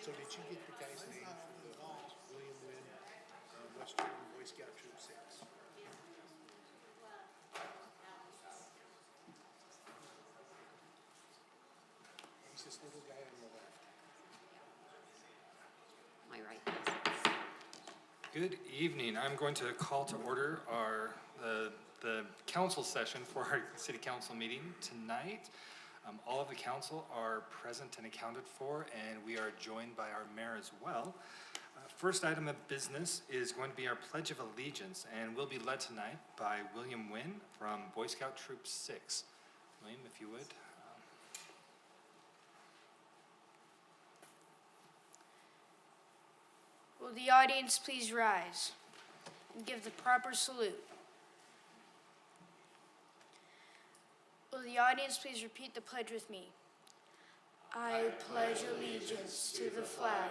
So did you get the guy's name for the William Wynn, Western Boy Scout Troop 6? He's this little guy on the left. My right. Good evening. I'm going to call to order the council session for our city council meeting tonight. All of the council are present and accounted for, and we are joined by our mayor as well. First item of business is going to be our Pledge of Allegiance, and will be led tonight by William Wynn from Boy Scout Troop 6. William, if you would. Will the audience please rise and give the proper salute? Will the audience please repeat the pledge with me? I pledge allegiance to the flag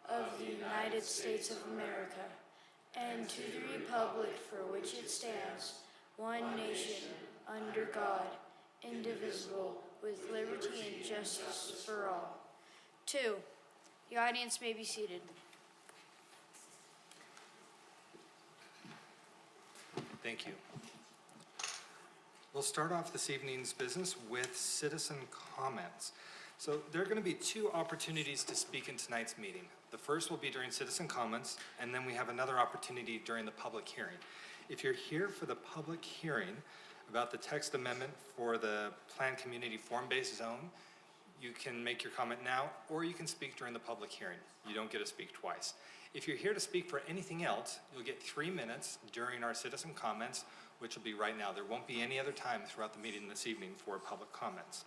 of the United States of America and to the republic for which it stands, one nation, under God, indivisible, with liberty and justice for all. 2. The audience may be seated. Thank you. We'll start off this evening's business with citizen comments. So there are going to be two opportunities to speak in tonight's meeting. The first will be during citizen comments, and then we have another opportunity during the public hearing. If you're here for the public hearing about the text amendment for the planned community form-based zone, you can make your comment now, or you can speak during the public hearing. You don't get to speak twice. If you're here to speak for anything else, you'll get 3 minutes during our citizen comments, which will be right now. There won't be any other time throughout the meeting this evening for public comments.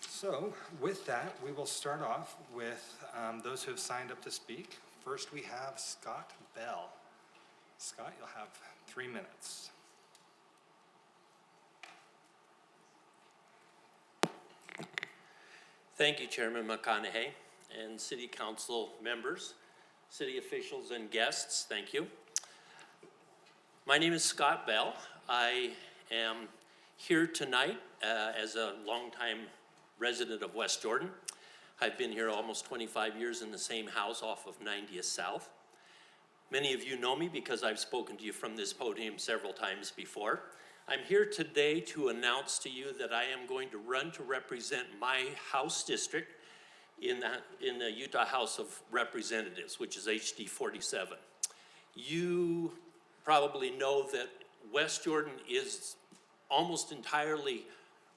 So with that, we will start off with those who have signed up to speak. First, we have Scott Bell. Scott, you'll have 3 minutes. Thank you, Chairman McConaughey, and City Council members, city officials, and guests. Thank you. My name is Scott Bell. I am here tonight as a longtime resident of West Jordan. I've been here almost 25 years in the same house off of 90th South. Many of you know me because I've spoken to you from this podium several times before. I'm here today to announce to you that I am going to run to represent my House district in the Utah House of Representatives, which is HD 47. You probably know that West Jordan is almost entirely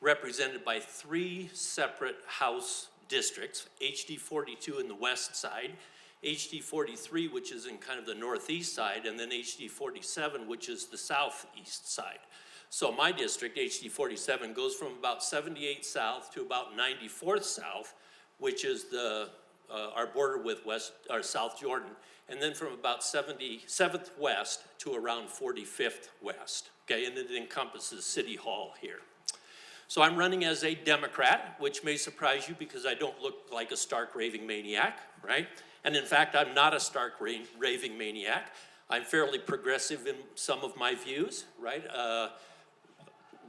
represented by 3 separate House districts, HD 42 in the west side, HD 43, which is in kind of the northeast side, and then HD 47, which is the southeast side. So my district, HD 47, goes from about 78 south to about 94th south, which is our border with South Jordan, and then from about 77th west to around 45th west, okay, and it encompasses City Hall here. So I'm running as a Democrat, which may surprise you because I don't look like a stark raving maniac, right? And in fact, I'm not a stark raving maniac. I'm fairly progressive in some of my views, right?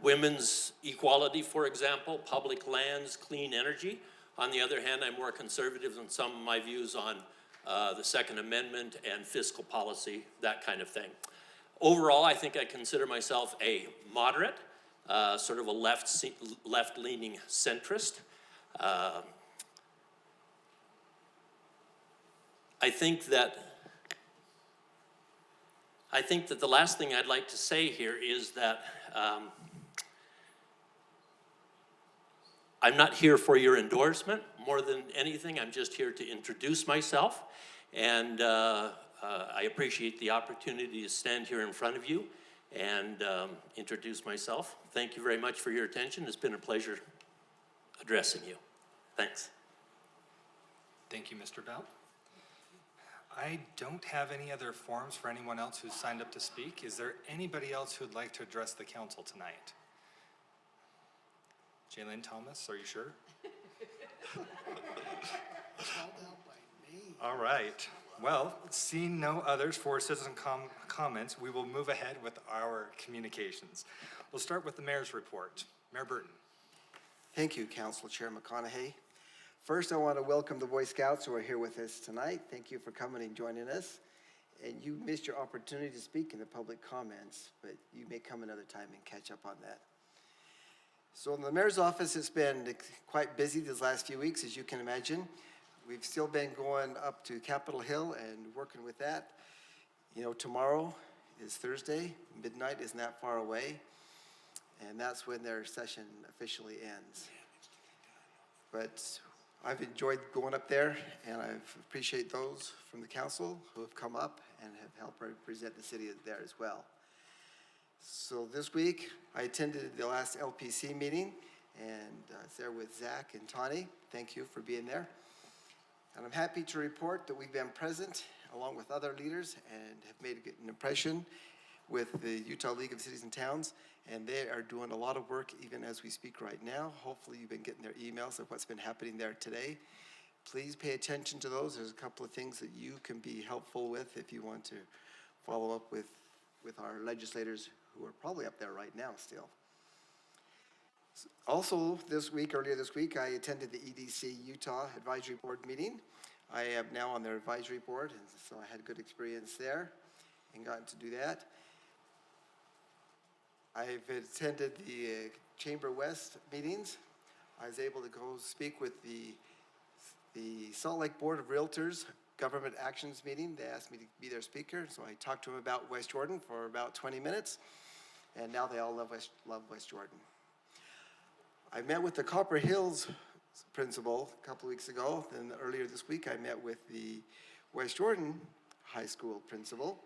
Women's equality, for example, public lands, clean energy. On the other hand, I'm more conservative in some of my views on the Second Amendment and fiscal policy, that kind of thing. Overall, I think I consider myself a moderate, sort of a left-leaning centrist. I think that the last thing I'd like to say here is that I'm not here for your endorsement more than anything. I'm just here to introduce myself, and I appreciate the opportunity to stand here in front of you and introduce myself. Thank you very much for your attention. It's been a pleasure addressing you. Thanks. Thank you, Mr. Bell. I don't have any other forms for anyone else who's signed up to speak. Is there anybody else who would like to address the council tonight? Jaylene Thomas, are you sure? Called out by name. All right. Well, seeing no others for citizen comments, we will move ahead with our communications. We'll start with the mayor's report. Mayor Burton. Thank you, Council Chair McConaughey. First, I want to welcome the Boy Scouts who are here with us tonight. Thank you for coming and joining us. And you missed your opportunity to speak in the public comments, but you may come another time and catch up on that. So in the mayor's office, it's been quite busy these last few weeks, as you can imagine. We've still been going up to Capitol Hill and working with that. You know, tomorrow is Thursday, midnight isn't that far away, and that's when their session officially ends. But I've enjoyed going up there, and I appreciate those from the council who have come up and have helped represent the city there as well. So this week, I attended the last LPC meeting, and I was there with Zach and Tawny. Thank you for being there. And I'm happy to report that we've been present, along with other leaders, and have made an impression with the Utah League of Cities and Towns, and they are doing a lot of work even as we speak right now. Hopefully you've been getting their emails of what's been happening there today. Please pay attention to those. There's a couple of things that you can be helpful with if you want to follow up with our legislators who are probably up there right now still. Also earlier this week, I attended the EDC Utah Advisory Board meeting. I am now on their advisory board, and so I had good experience there and gotten to do that. I've attended the Chamber West meetings. I was able to go speak with the Salt Lake Board of Realtors Government Actions meeting. They asked me to be their speaker, so I talked to them about West Jordan for about 20 minutes, and now they all love West Jordan. I met with the Copper Hills principal a couple of weeks ago. Then earlier this week, I met with the West Jordan High School principal,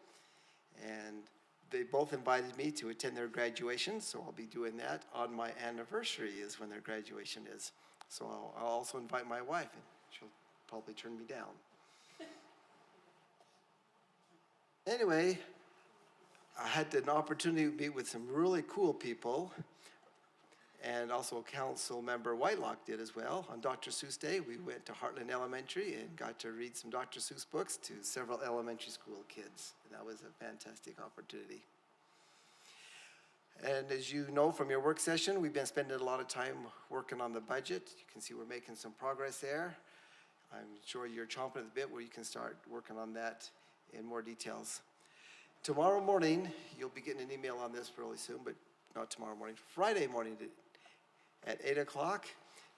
and they both invited me to attend their graduation, so I'll be doing that. On my anniversary is when their graduation is. So I'll also invite my wife, and she'll probably turn me down. Anyway, I had an opportunity to meet with some really cool people, and also Council Member Whitelock did as well. On Dr. Seuss Day, we went to Heartland Elementary and got to read some Dr. Seuss books to several elementary school kids. And that was a fantastic opportunity. And as you know from your work session, we've been spending a lot of time working on the budget. You can see we're making some progress there. I'm sure you're chomping at the bit where you can start working on that in more details. Tomorrow morning, you'll be getting an email on this really soon, but not tomorrow morning. Friday morning at 8 o'clock,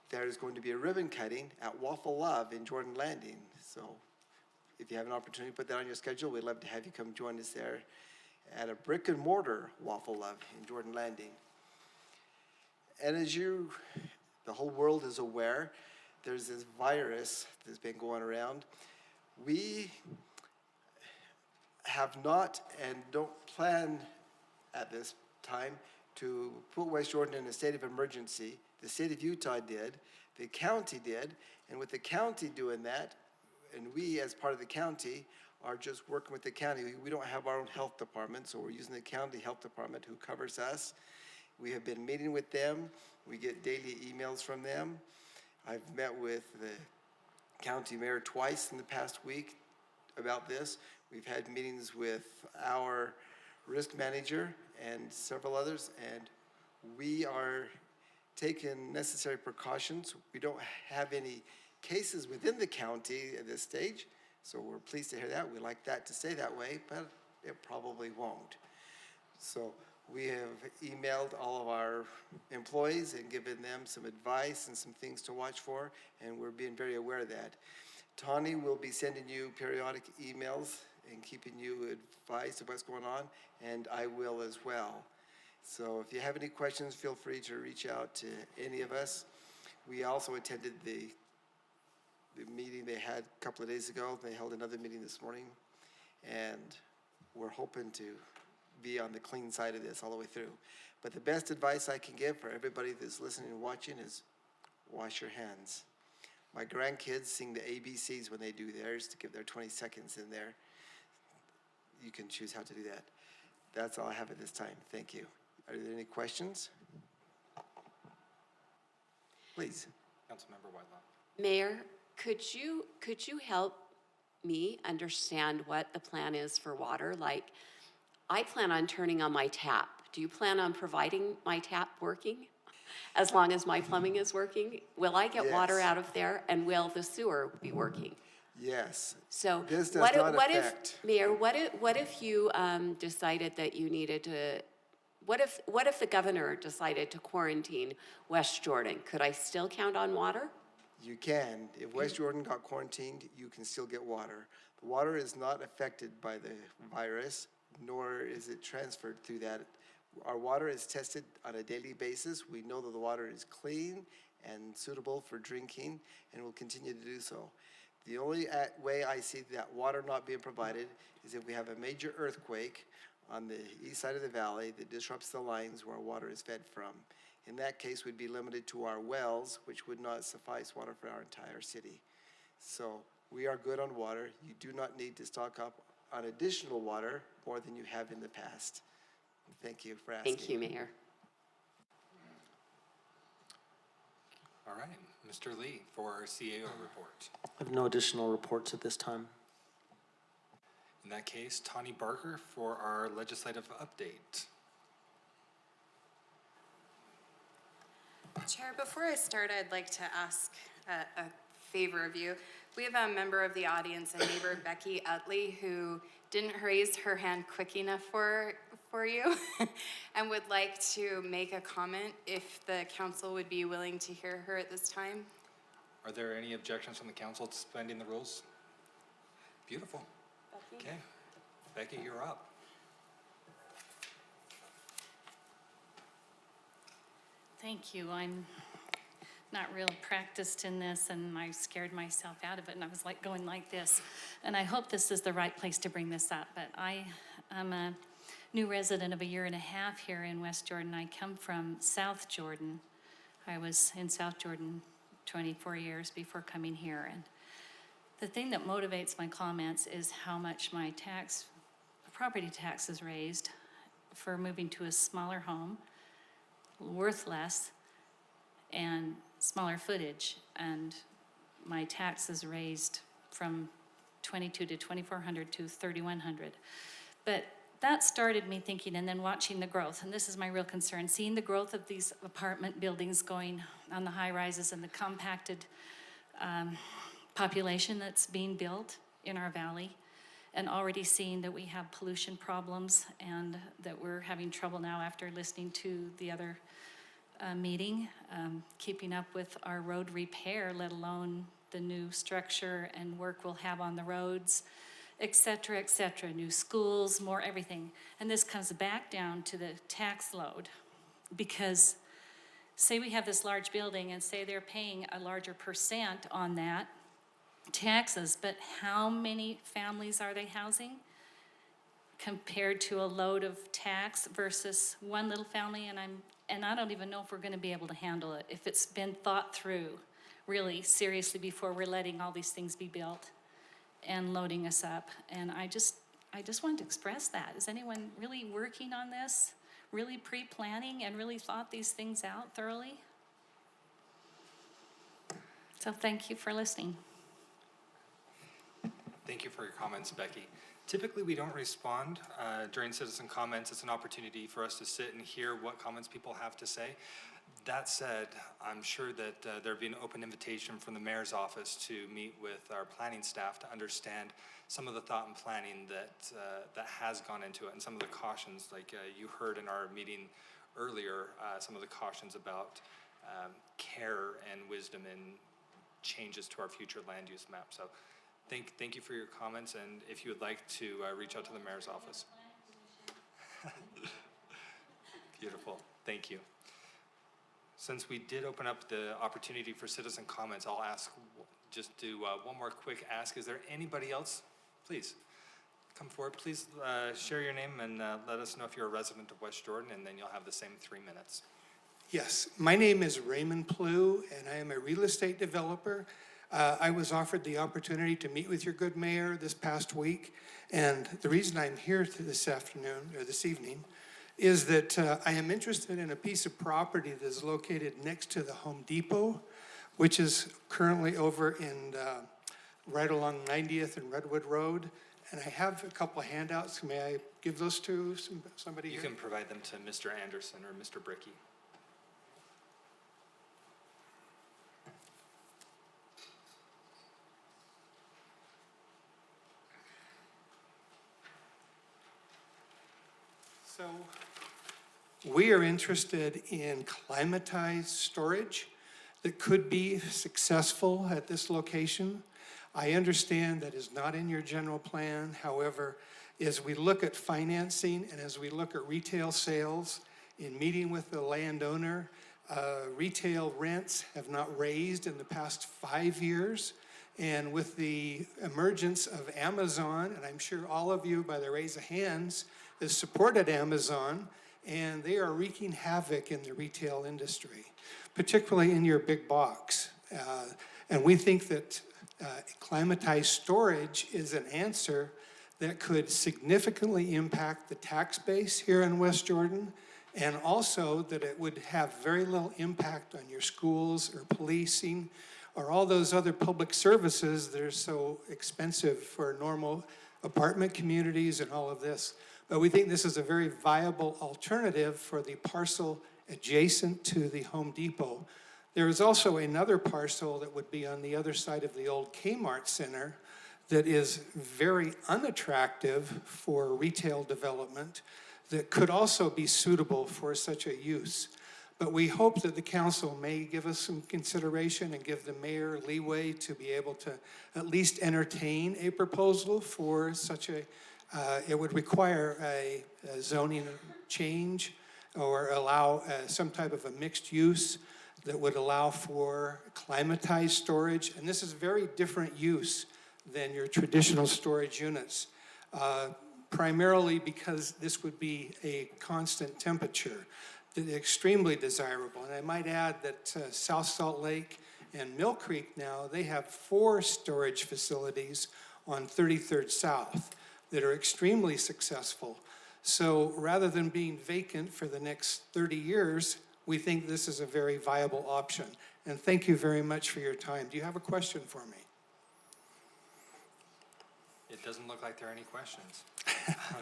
there is going to be a ribbon cutting at Waffle Love in Jordan Landing. So if you have an opportunity to put that on your schedule, we'd love to have you come join us there at a brick and mortar Waffle Love in Jordan Landing. And as the whole world is aware, there's this virus that's been going around. We have not and don't plan at this time to put West Jordan in a state of emergency. The state of Utah did, the county did, and with the county doing that, and we as part of the county are just working with the county. We don't have our own health department, so we're using the county health department who covers us. We have been meeting with them. We get daily emails from them. I've met with the county mayor twice in the past week about this. We've had meetings with our risk manager and several others, and we are taking necessary precautions. We don't have any cases within the county at this stage, so we're pleased to hear that. We like that to stay that way, but it probably won't. So we have emailed all of our employees and given them some advice and some things to watch for, and we're being very aware of that. Tawny will be sending you periodic emails and keeping you advised of what's going on, and I will as well. So if you have any questions, feel free to reach out to any of us. We also attended the meeting they had a couple of days ago. They held another meeting this morning, and we're hoping to be on the clean side of this all the way through. But the best advice I can give for everybody that's listening and watching is wash your hands. My grandkids sing the ABCs when they do theirs to give their 20 seconds in there. You can choose how to do that. That's all I have at this time. Thank you. Are there any questions? Please. Councilmember Whitelock. Mayor, could you help me understand what the plan is for water? Like, I plan on turning on my tap. Do you plan on providing my tap working? as long as my plumbing is working. Will I get water Yes. out of there, and will the sewer be working? Yes. So This does what if, not affect. Mayor, what if you decided that you needed to, what if the governor decided to quarantine West Jordan? Could I still count on water? You can. If West Jordan got quarantined, you can still get water. The water is not affected by the virus, nor is it transferred through that. Our water is tested on a daily basis. We know that the water is clean and suitable for drinking, and will continue to do so. The only way I see that water not being provided is if we have a major earthquake on the east side of the valley that disrupts the lines where our water is fed from. In that case, we'd be limited to our wells, which would not suffice water for our entire city. So we are good on water. You do not need to stock up on additional water more than you have in the past. Thank you for asking. Thank you, Mayor. All right, Mr. Lee for our CAO report. I have no additional reports at this time. In that case, Tawny Barker for our legislative update. Chair, before I start, I'd like to ask a favor of you. We have a member of the audience, a neighbor, Becky Utley, who didn't raise her hand quick enough for you and would like to make a comment if the council would be willing to hear her at this time. Are there any objections from the council to suspending the rules? Beautiful. Okay, Becky, you're up. Thank you. I'm not real practiced in this, and I scared myself out of it, and I was like going like this. And I hope this is the right place to bring this up, but I am a new resident of a year and a half here in West Jordan. I come from South Jordan. I was in South Jordan 24 years before coming here, and the thing that motivates my comments is how much my property tax is raised for moving to a smaller home, worth less, and smaller footage, and my tax is raised from $2,200 to $2,400 to $3,100. But that started me thinking, and then watching the growth, and this is my real concern, seeing the growth of these apartment buildings going on the high rises and the compacted population that's being built in our valley, and already seeing that we have pollution problems and that we're having trouble now after listening to the other meeting, keeping up with our road repair, let alone the new structure and work we'll have on the roads, et cetera, new schools, more everything. And this comes back down to the tax load, because say we have this large building and say they're paying a larger percent on that taxes, but how many families are they housing compared to a load of tax versus one little family? And I don't even know if we're going to be able to handle it, if it's been thought through really seriously before we're letting all these things be built and loading us up. And I just wanted to express that. Is anyone really working on this, really pre-planning and really thought these things out thoroughly? So thank you for listening. Thank you for your comments, Becky. Typically, we don't respond during citizen comments. It's an opportunity for us to sit and hear what comments people have to say. That said, I'm sure that there'd be an open invitation from the mayor's office to meet with our planning staff to understand some of the thought and planning that has gone into it, and some of the cautions, like you heard in our meeting earlier, some of the cautions about care and wisdom in changes to our future land use map. So thank you for your comments, and if you would like to reach out to the mayor's office. Beautiful, thank you. Since we did open up the opportunity for citizen comments, I'll just do one more quick ask. Is there anybody else? Please, come forward. Please share your name and let us know if you're a resident of West Jordan, and then you'll have the same 3 minutes. Yes, my name is Raymond Plew, and I am a real estate developer. I was offered the opportunity to meet with your good mayor this past week, and the reason I'm here this evening, is that I am interested in a piece of property that is located next to the Home Depot, which is currently over in right along 90th and Redwood Road. And I have a couple of handouts. May I give those to somebody You here? can provide them to Mr. Anderson or Mr. Bricky. So we are interested in climatized storage that could be successful at this location. I understand that is not in your general plan. However, as we look at financing and as we look at retail sales, in meeting with the landowner, retail rents have not raised in the past 5 years. And with the emergence of Amazon, and I'm sure all of you by the raise of hands has supported Amazon, and they are wreaking havoc in the retail industry, particularly in your big box. And we think that climatized storage is an answer that could significantly impact the tax base here in West Jordan, and also that it would have very little impact on your schools or policing or all those other public services that are so expensive for normal apartment communities and all of this. But we think this is a very viable alternative for the parcel adjacent to the Home Depot. There is also another parcel that would be on the other side of the old Kmart Center that is very unattractive for retail development that could also be suitable for such a use. But we hope that the council may give us some consideration and give the mayor leeway to be able to at least entertain a proposal for such a, it would require a zoning change or allow some type of a mixed use that would allow for climatized storage. And this is very different use than your traditional storage units, primarily because this would be a constant temperature. Extremely desirable. And I might add that South Salt Lake and Mill Creek now, they have 4 storage facilities on 33rd South that are extremely successful. So rather than being vacant for the next 30 years, we think this is a very viable option. And thank you very much for your time. Do you have a question for me? It doesn't look like there are any questions.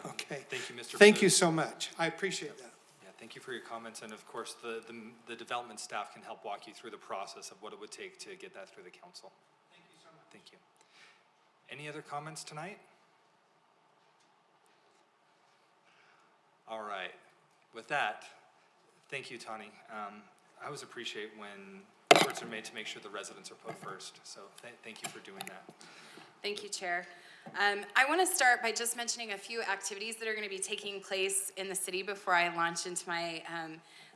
Okay. Thank you, Mr. Thank Blue. you so much. I appreciate that. Yeah, thank you for your comments, and of course, the development staff can help walk you through the process of what it would take to get that through the council. Thank you so much. Thank you. Any other comments tonight? All right. With that, thank you, Tani. I always appreciate when efforts are made to make sure the residents are put first, so thank you for doing that. Thank you, Chair. I want to start by just mentioning a few activities that are going to be taking place in the city before I launch into my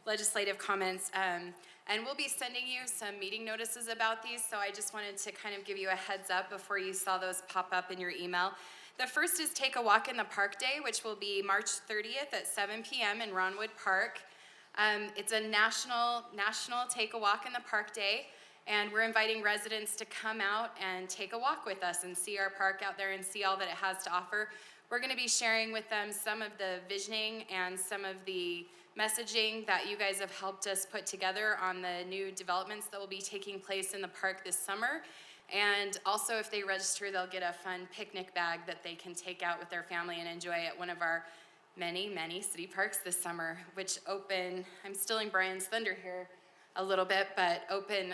legislative comments. And we'll be sending you some meeting notices about these, so I just wanted to kind of give you a heads up before you saw those pop up in your email. The first is Take a Walk in the Park Day, which will be March 30th at 7 p.m. in Ronwood Park. It's a national Take a Walk in the Park Day. And we're inviting residents to come out and take a walk with us and see our park out there and see all that it has to offer. We're going to be sharing with them some of the visioning and some of the messaging that you guys have helped us put together on the new developments that will be taking place in the park this summer. And also, if they register, they'll get a fun picnic bag that they can take out with their family and enjoy at one of our many, many city parks this summer, which open, I'm stealing Brian's thunder here a little bit, but open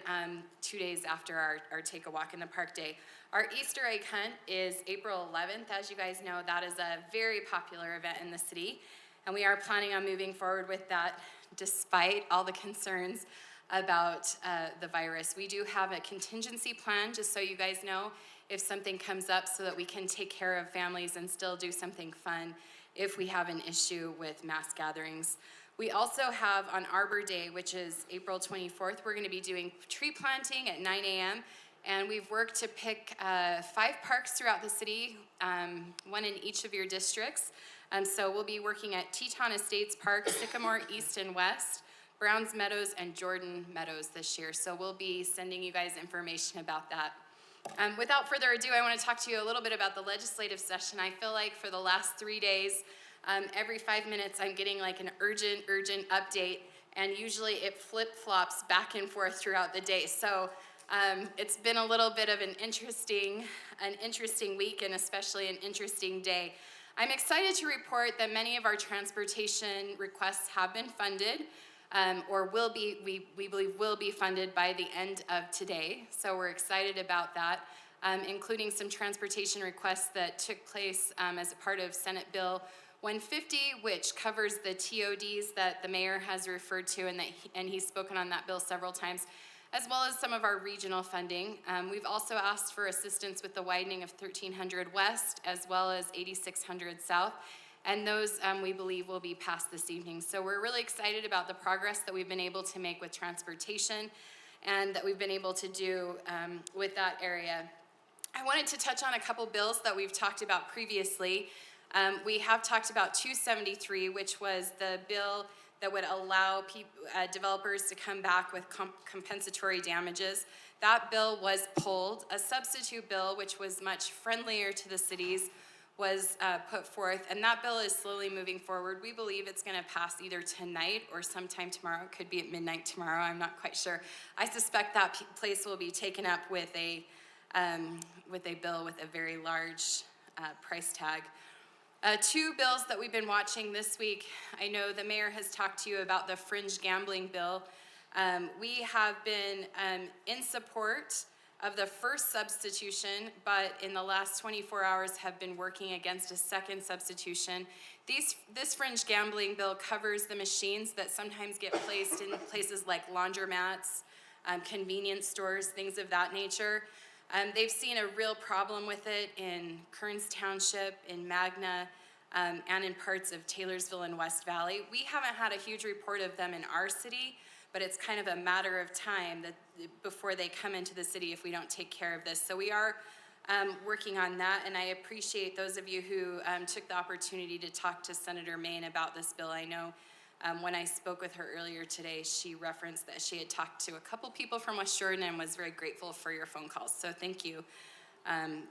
2 days after our Take a Walk in the Park Day. Our Easter egg hunt is April 11th. As you guys know, that is a very popular event in the city, and we are planning on moving forward with that despite all the concerns about the virus. We do have a contingency plan, just so you guys know, if something comes up so that we can take care of families and still do something fun if we have an issue with mass gatherings. We also have on Arbor Day, which is April 24th, we're going to be doing tree planting at 9 a.m. And we've worked to pick 5 parks throughout the city, one in each of your districts. So we'll be working at Teton Estates Park, Sycamore East and West, Browns Meadows, and Jordan Meadows this year. So we'll be sending you guys information about that. Without further ado, I want to talk to you a little bit about the legislative session. I feel like for the last 3 days, every 5 minutes, I'm getting like an urgent update, and usually it flip-flops back and forth throughout the day. So it's been a little bit of an interesting week, and especially an interesting day. I'm excited to report that many of our transportation requests have been funded, or will be, we believe will be funded by the end of today. So we're excited about that, including some transportation requests that took place as a part of Senate Bill 150, which covers the TODs that the mayor has referred to and he's spoken on that bill several times, as well as some of our regional funding. We've also asked for assistance with the widening of 1300 West as well as 8600 South, and those we believe will be passed this evening. So we're really excited about the progress that we've been able to make with transportation and that we've been able to do with that area. I wanted to touch on a couple bills that we've talked about previously. We have talked about 273, which was the bill that would allow developers to come back with compensatory damages. That bill was pulled. A substitute bill, which was much friendlier to the cities, was put forth, and that bill is slowly moving forward. We believe it's going to pass either tonight or sometime tomorrow. It could be at midnight tomorrow. I'm not quite sure. I suspect that place will be taken up with a bill with a very large price tag. Two bills that we've been watching this week. I know the mayor has talked to you about the fringe gambling bill. We have been in support of the first substitution, but in the last 24 hours have been working against a second substitution. This fringe gambling bill covers the machines that sometimes get placed in places like laundromats, convenience stores, things of that nature. They've seen a real problem with it in Kearns Township, in Magna, and in parts of Taylorsville and West Valley. We haven't had a huge report of them in our city, but it's kind of a matter of time that before they come into the city if we don't take care of this. So we are working on that, and I appreciate those of you who took the opportunity to talk to Senator Maine about this bill. I know when I spoke with her earlier today, she referenced that she had talked to a couple people from West Jordan and was very grateful for your phone calls. So thank you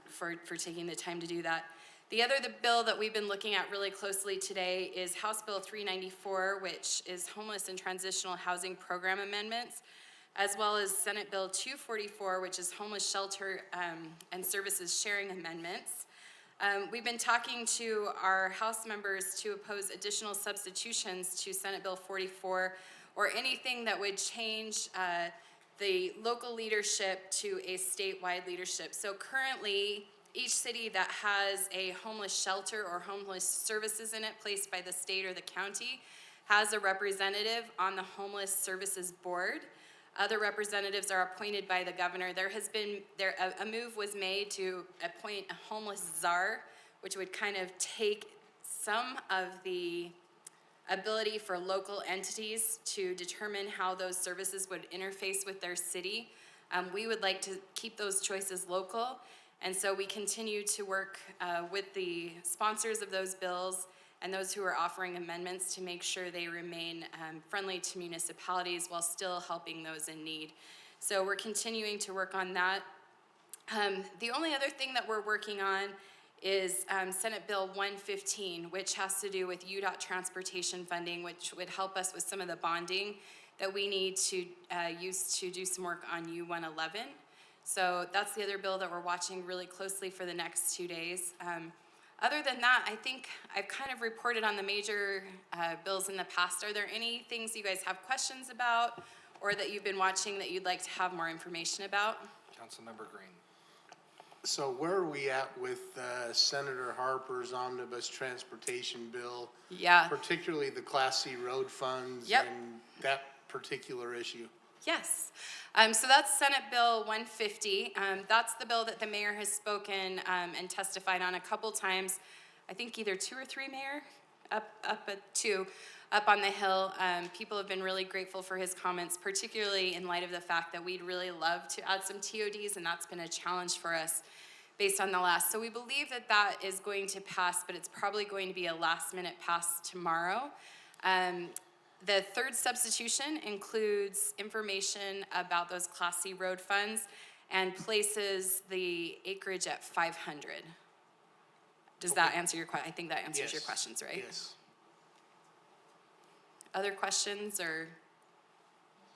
for taking the time to do that. The bill that we've been looking at really closely today is House Bill 394, which is Homeless and Transitional Housing Program Amendments, as well as Senate Bill 244, which is Homeless Shelter and Services Sharing Amendments. We've been talking to our House members to oppose additional substitutions to Senate Bill 44 or anything that would change the local leadership to a statewide leadership. So currently, each city that has a homeless shelter or homeless services in it placed by the state or the county has a representative on the Homeless Services Board. Other representatives are appointed by the governor. A move was made to appoint a homeless czar, which would kind of take some of the ability for local entities to determine how those services would interface with their city. We would like to keep those choices local, and so we continue to work with the sponsors of those bills and those who are offering amendments to make sure they remain friendly to municipalities while still helping those in need. So we're continuing to work on that. The only other thing that we're working on is Senate Bill 115, which has to do with UDOT transportation funding, which would help us with some of the bonding that we need to use to do some work on U111. So that's the other bill that we're watching really closely for the next 2 days. Other than that, I think I've kind of reported on the major bills in the past. Are there any things you guys have questions about or that you've been watching that you'd like to have more information about? Councilmember Green. So where are we at with Senator Harper's omnibus transportation bill? Yeah. Particularly the Class C road funds Yep. and that particular issue? Yes. So that's Senate Bill 150. That's the bill that the mayor has spoken and testified on a couple times. I think either 2 or 3, Mayor, up on the Hill. People have been really grateful for his comments, particularly in light of the fact that we'd really love to add some TODs, and that's been a challenge for us based on the last. So we believe that that is going to pass, but it's probably going to be a last-minute pass tomorrow. The third substitution includes information about those Class C road funds and places the acreage at 500. Does that answer your question? I think that answers your Yes. questions, right? Yes. Other questions or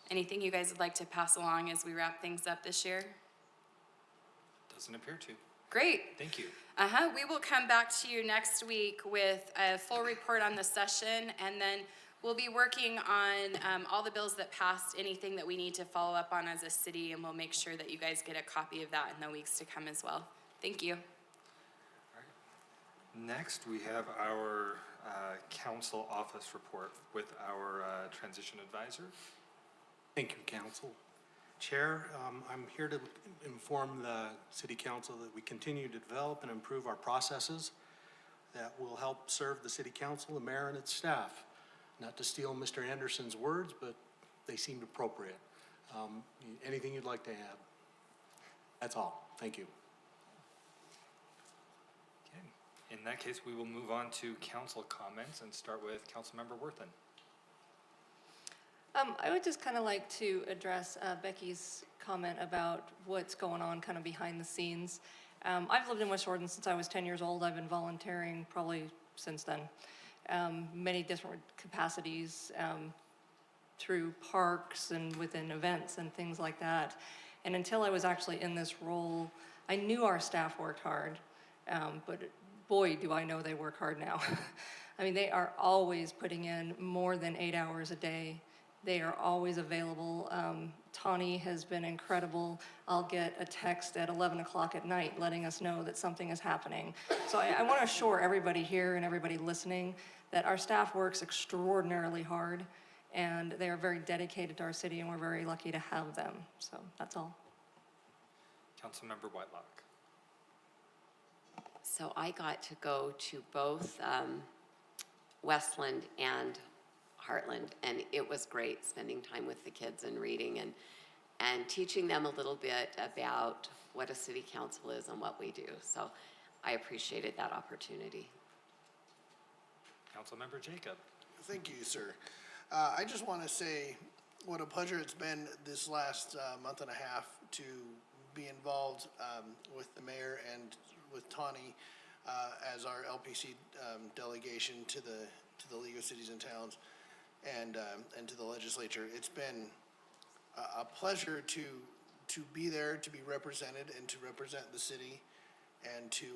anything you guys would like to pass along as we wrap things up this year? Doesn't appear to. Great. Thank you. We will come back to you next week with a full report on the session, and then we'll be working on all the bills that passed, anything that we need to follow up on as a city, and we'll make sure that you guys get a copy of that in the weeks to come as well. Thank you. Next, we have our council office report with our transition advisor. Thank you, Council. Chair, I'm here to inform the City Council that we continue to develop and improve our processes that will help serve the City Council, the mayor, and its staff. Not to steal Mr. Anderson's words, but they seemed appropriate. Anything you'd like to add? That's all. Thank you. Okay. In that case, we will move on to council comments and start with Councilmember Worthen. I would just kind of like to address Becky's comment about what's going on kind of behind the scenes. I've lived in West Jordan since I was 10 years old. I've been volunteering probably since then. Many different capacities through parks and within events and things like that. And until I was actually in this role, I knew our staff worked hard, but boy, do I know they work hard now. I mean, they are always putting in more than 8 hours a day. They are always available. Tawny has been incredible. I'll get a text at 11 o'clock at night letting us know that something is happening. So I want to assure everybody here and everybody listening that our staff works extraordinarily hard, and they are very dedicated to our city, and we're very lucky to have them. So that's all. Councilmember Whitelock. So I got to go to both Westland and Heartland, and it was great spending time with the kids and reading and teaching them a little bit about what a city council is and what we do. So I appreciated that opportunity. Councilmember Jacob. Thank you, sir. I just want to say what a pleasure it's been this last month and a half to be involved with the mayor and with Tawny as our LPC delegation to the League of Cities and Towns and to the legislature. It's been a pleasure to be there, to be represented, and to represent the city, and to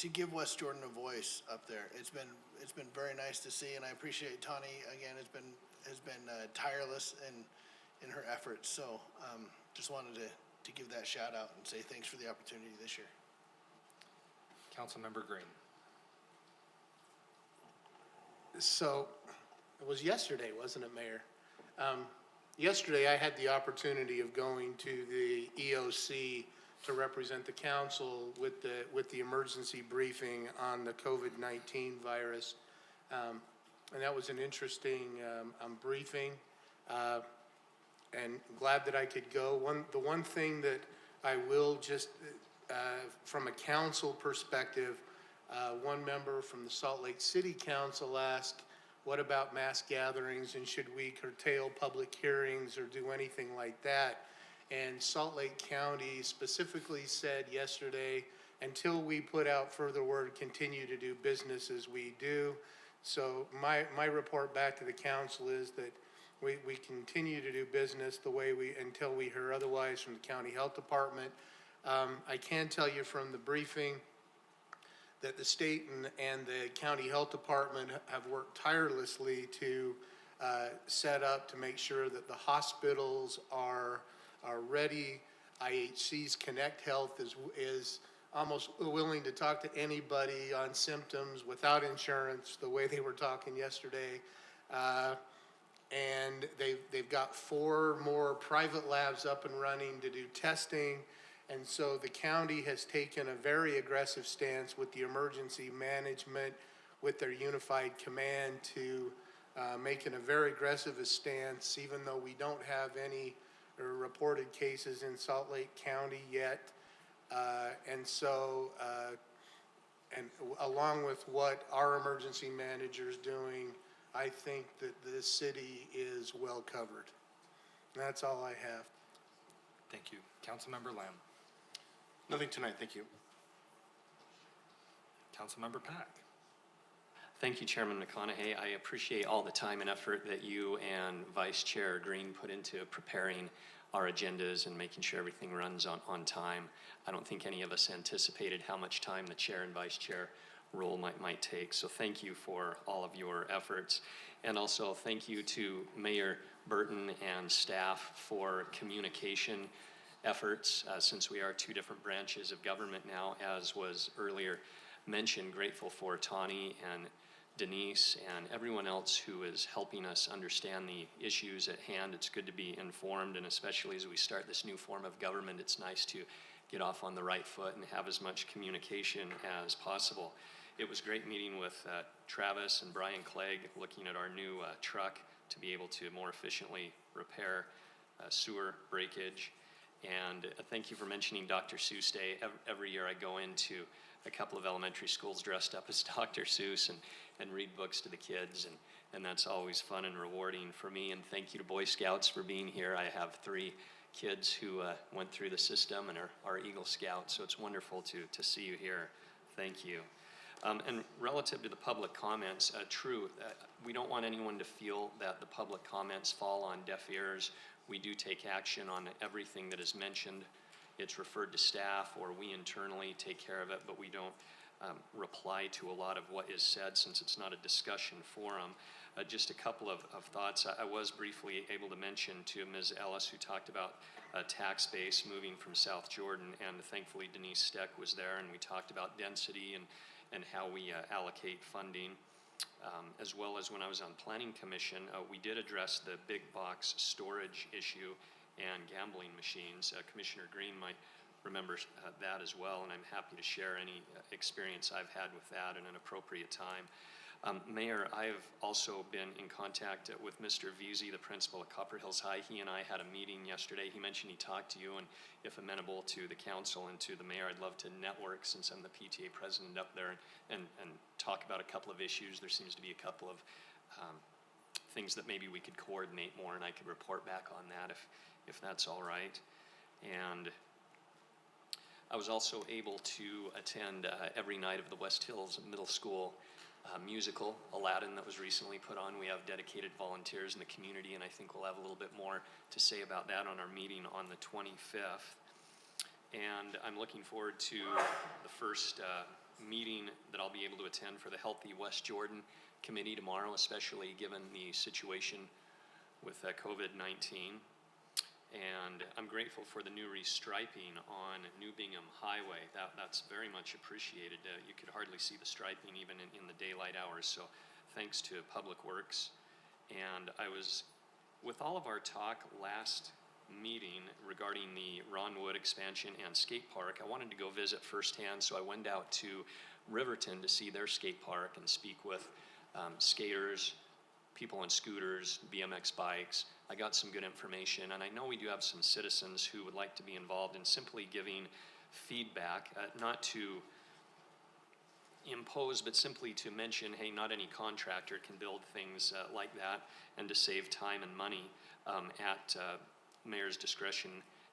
give West Jordan a voice up there. It's been very nice to see, and I appreciate Tawny again has been tireless in her efforts. So just wanted to give that shout out and say thanks for the opportunity this year. Councilmember Green. So, it was yesterday, wasn't it, Mayor? Yesterday, I had the opportunity of going to the EOC to represent the council with the emergency briefing on the COVID-19 virus. And that was an interesting briefing, and glad that I could go. The one thing that I will just, from a council perspective, one member from the Salt Lake City Council asked, what about mass gatherings, and should we curtail public hearings or do anything like that? And Salt Lake County specifically said yesterday, until we put out further word, continue to do business as we do. So my report back to the council is that we continue to do business the way until we hear otherwise from the county health department. I can tell you from the briefing that the state and the county health department have worked tirelessly to set up to make sure that the hospitals are ready. IHC's Connect Health is almost willing to talk to anybody on symptoms without insurance, the way they were talking yesterday. And they've got 4 more private labs up and running to do testing. And so the county has taken a very aggressive stance with the emergency management, with their unified command to making a very aggressive stance, even though we don't have any reported cases in Salt Lake County yet. And so, and along with what our emergency manager is doing, I think that the city is well covered. And that's all I have. Thank you. Councilmember Lamb. Nothing tonight, thank you. Councilmember Pack. Thank you, Chairman McConaughey. I appreciate all the time and effort that you and Vice Chair Green put into preparing our agendas and making sure everything runs on time. I don't think any of us anticipated how much time the Chair and Vice Chair role might take. So thank you for all of your efforts. And also thank you to Mayor Burton and staff for communication efforts, since we are two different branches of government now, as was earlier mentioned. Grateful for Tawny and Denise and everyone else who is helping us understand the issues at hand. It's good to be informed, and especially as we start this new form of government, it's nice to get off on the right foot and have as much communication as possible. It was great meeting with Travis and Brian Clegg, looking at our new truck to be able to more efficiently repair sewer breakage. And thank you for mentioning Dr. Seuss Day. Every year I go into a couple of elementary schools dressed up as Dr. Seuss and read books to the kids, and that's always fun and rewarding for me. And thank you to Boy Scouts for being here. I have 3 kids who went through the system and are Eagle Scouts, so it's wonderful to see you here. Thank you. And relative to the public comments, true, we don't want anyone to feel that the public comments fall on deaf ears. We do take action on everything that is mentioned. It's referred to staff, or we internally take care of it, but we don't reply to a lot of what is said, since it's not a discussion forum. Just a couple of thoughts. I was briefly able to mention to Ms. Ellis, who talked about tax base moving from South Jordan, and thankfully Denise Steck was there, and we talked about density and how we allocate funding. As well as when I was on Planning Commission, we did address the big box storage issue and gambling machines. Commissioner Green might remember that as well, and I'm happy to share any experience I've had with that in an appropriate time. Mayor, I've also been in contact with Mr. Veazey, the principal at Copper Hills High. He and I had a meeting yesterday. He mentioned he talked to you, and if amenable to the council and to the mayor, I'd love to network, since I'm the PTA president up there, and talk about a couple of issues. There seems to be a couple of things that maybe we could coordinate more, and I could report back on that if that's all right. And I was also able to attend every night of the West Hills Middle School musical, Aladdin, that was recently put on. We have dedicated volunteers in the community, and I think we'll have a little bit more to say about that on our meeting on the 25th. And I'm looking forward to the first meeting that I'll be able to attend for the Healthy West Jordan Committee tomorrow, especially given the situation with COVID-19. And I'm grateful for the new restriping on New Bingham Highway. That's very much appreciated. You could hardly see the striping even in the daylight hours, so thanks to Public Works. And I was, with all of our talk last meeting regarding the Ron Wood expansion and skate park, I wanted to go visit firsthand, so I went out to Riverton to see their skate park and speak with skaters, people on scooters, BMX bikes. I got some good information, and I know we do have some citizens who would like to be involved in simply giving feedback, not to impose, but simply to mention, hey, not any contractor can build things like that, and to save time and money at mayor's discretion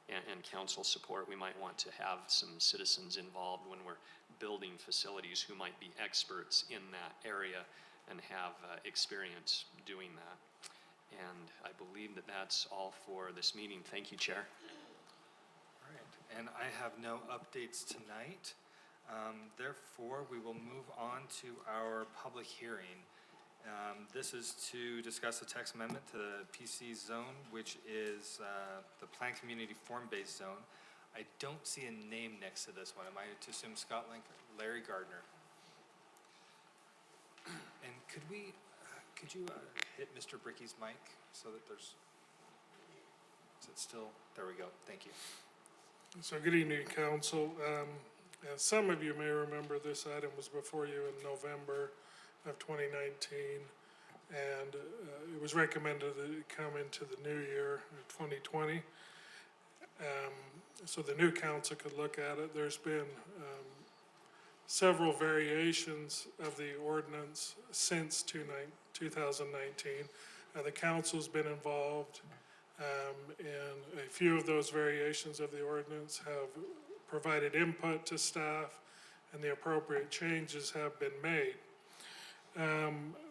and council support. We might want to have some citizens involved when we're building facilities who might be experts in that area and have experience doing that. And I believe that that's all for this meeting. Thank you, Chair. All right, and I have no updates tonight. Therefore, we will move on to our public hearing. This is to discuss the text amendment to the PC zone, which is the Planned Community Form-Based Zone. I don't see a name next to this one. Am I to assume Scott Link, Larry Gardner? And could you hit Mr. Bricky's mic so that there's, is it still, there we go, thank you. So good evening, council. As some of you may remember, this item was before you in November of 2019, and it was recommended that it come into the new year, 2020. So the new council could look at it. There's been several variations of the ordinance since 2019. The council's been involved in a few of those variations of the ordinance, have provided input to staff, and the appropriate changes have been made.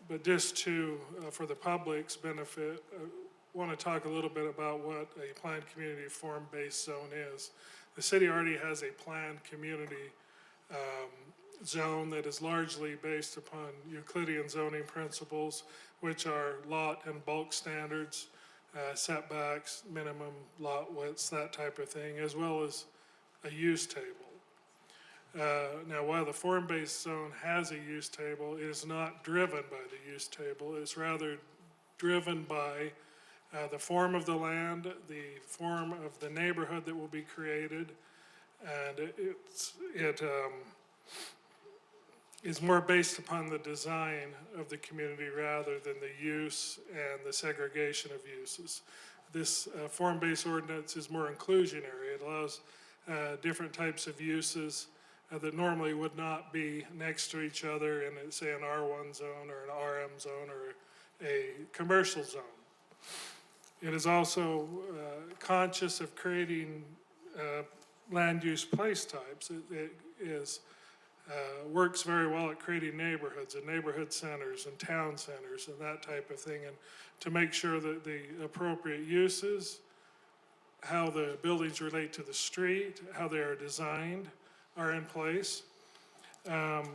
But just to, for the public's benefit, I want to talk a little bit about what a planned community form-based zone is. The city already has a planned community zone that is largely based upon Euclidean zoning principles, which are lot and bulk standards setbacks, minimum lot widths, that type of thing, as well as a use table. Now, while the form-based zone has a use table, it is not driven by the use table. It's rather driven by the form of the land, the form of the neighborhood that will be created, and it is more based upon the design of the community rather than the use and the segregation of uses. This form-based ordinance is more inclusionary. It allows different types of uses that normally would not be next to each other in, say, an R1 zone or an RM zone or a commercial zone. It is also conscious of creating land use place types. It is works very well at creating neighborhoods and neighborhood centers and town centers and that type of thing, and to make sure that the appropriate uses, how the buildings relate to the street, how they are designed, are in place. And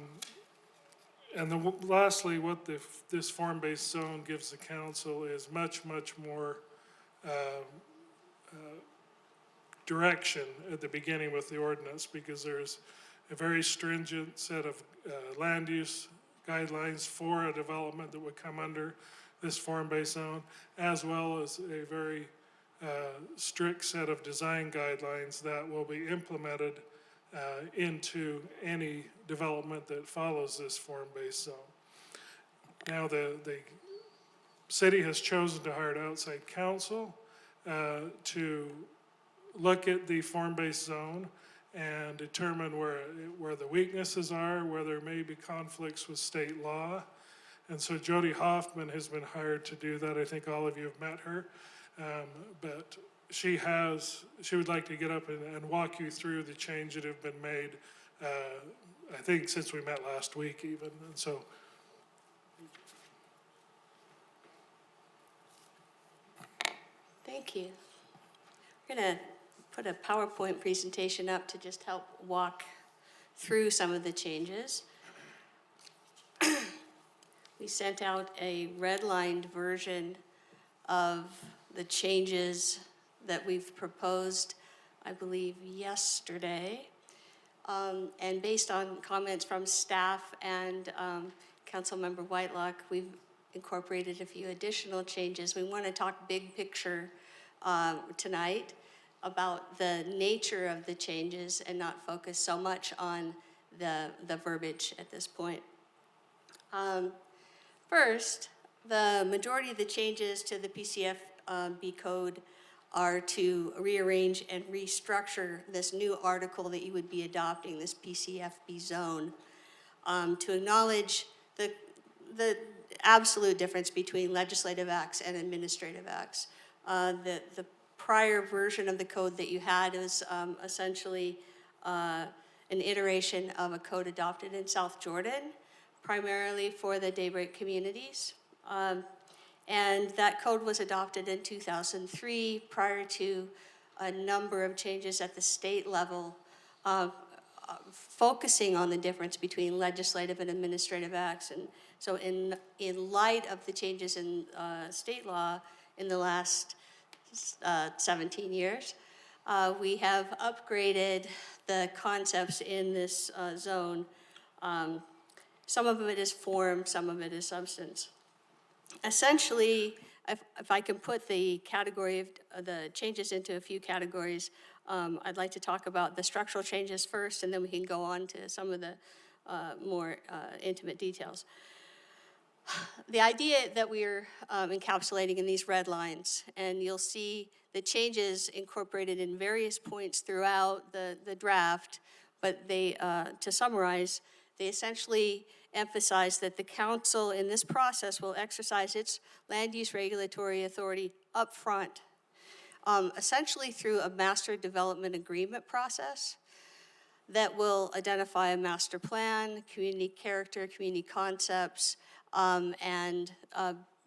lastly, what this form-based zone gives the council is much, much more direction at the beginning with the ordinance, because there's a very stringent set of land use guidelines for a development that would come under this form-based zone, as well as a very strict set of design guidelines that will be implemented into any development that follows this form-based zone. Now, the city has chosen to hire an outside counsel to look at the form-based zone and determine where the weaknesses are, where there may be conflicts with state law. And so Jody Hoffman has been hired to do that. I think all of you have met her. But she would like to get up and walk you through the change that have been made, I think since we met last week even. And so. Thank you. We're going to put a PowerPoint presentation up to just help walk through some of the changes. We sent out a redlined version of the changes that we've proposed, I believe, yesterday. And based on comments from staff and Councilmember Whitelock, we've incorporated a few additional changes. We want to talk big picture tonight about the nature of the changes and not focus so much on the verbiage at this point. First, the majority of the changes to the PCFB code are to rearrange and restructure this new article that you would be adopting, this PCFB zone, to acknowledge the absolute difference between legislative acts and administrative acts. The prior version of the code that you had was essentially an iteration of a code adopted in South Jordan, primarily for the Daybreak communities. And that code was adopted in 2003 prior to a number of changes at the state level, focusing on the difference between legislative and administrative acts. And so in light of the changes in state law in the last 17 years, we have upgraded the concepts in this zone. Some of it is form, some of it is substance. Essentially, if I can put the category of the changes into a few categories, I'd like to talk about the structural changes first, and then we can go on to some of the more intimate details. The idea that we're encapsulating in these red lines, and you'll see the changes incorporated in various points throughout the draft, but they, to summarize, they essentially emphasize that the council in this process will exercise its land use regulatory authority up front, essentially through a master development agreement process that will identify a master plan, community character, community concepts, and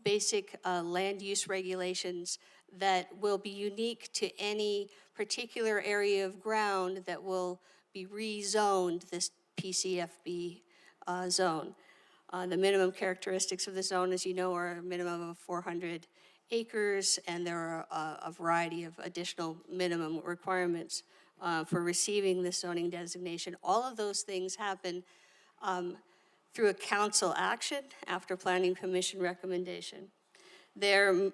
basic land use regulations that will be unique to any particular area of ground that will be rezoned this PCFB zone. The minimum characteristics of the zone, as you know, are a minimum of 400 acres, and there are a variety of additional minimum requirements for receiving this zoning designation. All of those things happen through a council action after planning commission recommendation. The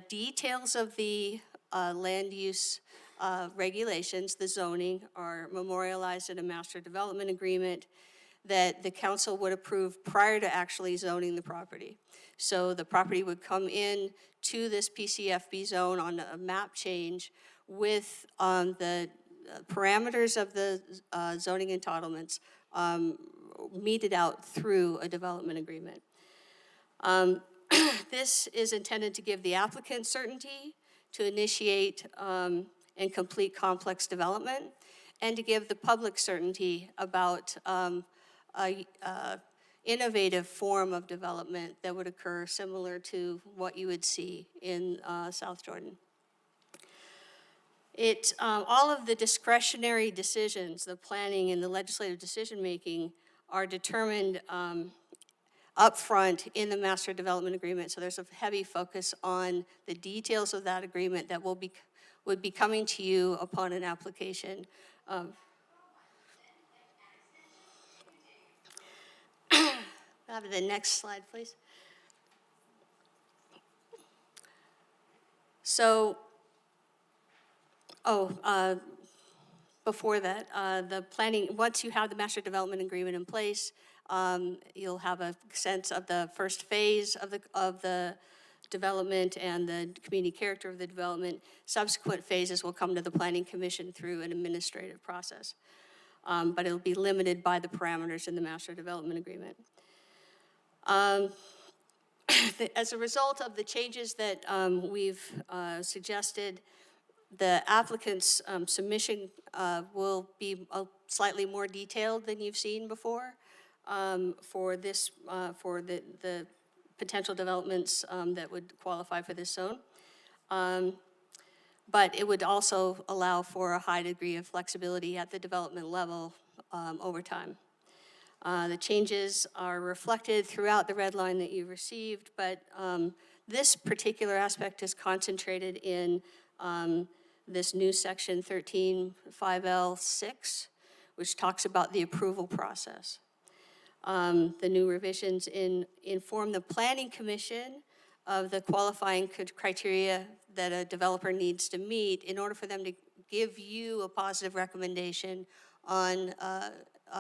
details of the land use regulations, the zoning, are memorialized in a master development agreement that the council would approve prior to actually zoning the property. So the property would come in to this PCFB zone on a map change with the parameters of the zoning entitlements meted out through a development agreement. This is intended to give the applicant certainty to initiate and complete complex development, and to give the public certainty about a innovative form of development that would occur similar to what you would see in South Jordan. All of the discretionary decisions, the planning and the legislative decision-making, are determined upfront in the master development agreement. So there's a heavy focus on the details of that agreement that would be coming to you upon an application. Have the next slide, please. So, before that, the planning, once you have the master development agreement in place, you'll have a sense of the first phase of the development and the community character of the development. Subsequent phases will come to the Planning Commission through an administrative process, but it'll be limited by the parameters in the master development agreement. As a result of the changes that we've suggested, the applicant's submission will be slightly more detailed than you've seen before for the potential developments that would qualify for this zone. But it would also allow for a high degree of flexibility at the development level over time. The changes are reflected throughout the red line that you received, but this particular aspect is concentrated in this new section 13.5L6, which talks about the approval process. The new revisions inform the Planning Commission of the qualifying criteria that a developer needs to meet in order for them to give you a positive recommendation on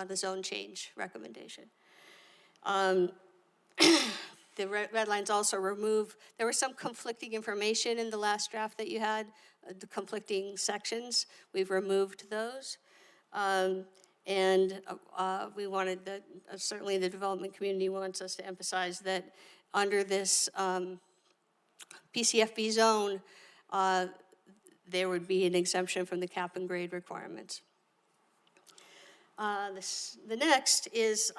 the zone change recommendation. The red lines also remove, there was some conflicting information in the last draft that you had, the conflicting sections. We've removed those. We wanted, certainly the development community wants us to emphasize that under this PCFB zone, there would be an exemption from the cap and grade requirements. The next is,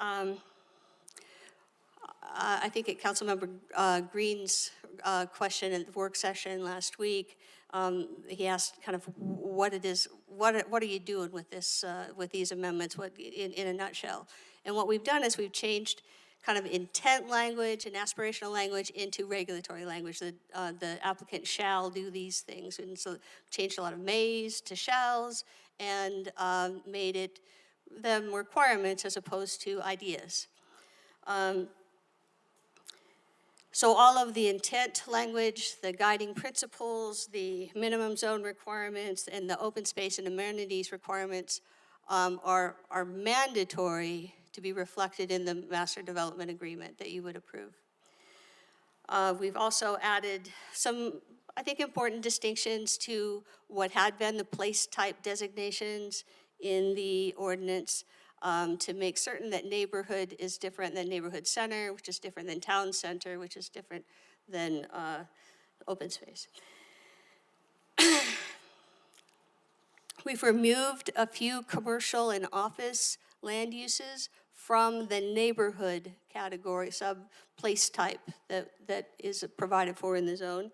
I think at Councilmember Green's question at the work session last week, he asked kind of what it is, what are you doing with this, with these amendments, in a nutshell? And what we've done is we've changed kind of intent language and aspirational language into regulatory language. The applicant shall do these things, and so changed a lot of mays to shalls and made them requirements as opposed to ideas. So all of the intent language, the guiding principles, the minimum zone requirements, and the open space and amenities requirements are mandatory to be reflected in the master development agreement that you would approve. We've also added some, I think, important distinctions to what had been the place type designations in the ordinance, to make certain that neighborhood is different than neighborhood center, which is different than town center, which is different than open space. We've removed a few commercial and office land uses from the neighborhood category, sub-place type that is provided for in the zone,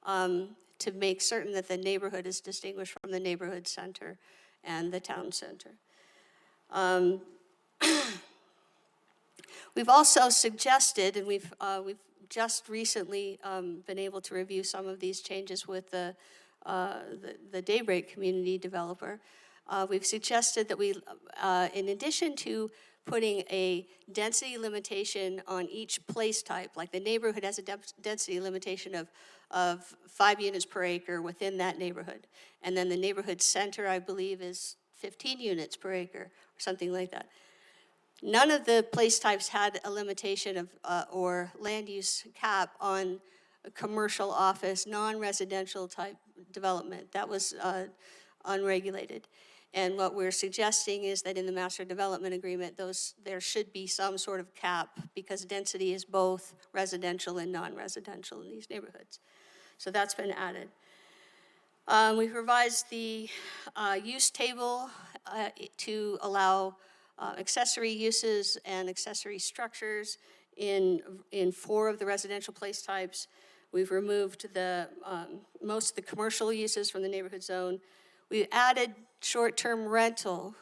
to make certain that the neighborhood is distinguished from the neighborhood center and the town center. We've also suggested, and we've just recently been able to review some of these changes with the Daybreak community developer. We've suggested that we, in addition to putting a density limitation on each place type, like the neighborhood has a density limitation of 5 units per acre within that neighborhood. And then the neighborhood center, I believe, is 15 units per acre, or something like that. None of the place types had a limitation of, or land use cap on a commercial office, non-residential type development. That was unregulated. And what we're suggesting is that in the master development agreement, there should be some sort of cap, because density is both residential and non-residential in these neighborhoods. So that's been added. We've revised the use table to allow accessory uses and accessory structures in 4 of the residential place types. We've removed most of the commercial uses from the neighborhood zone. We added short-term rental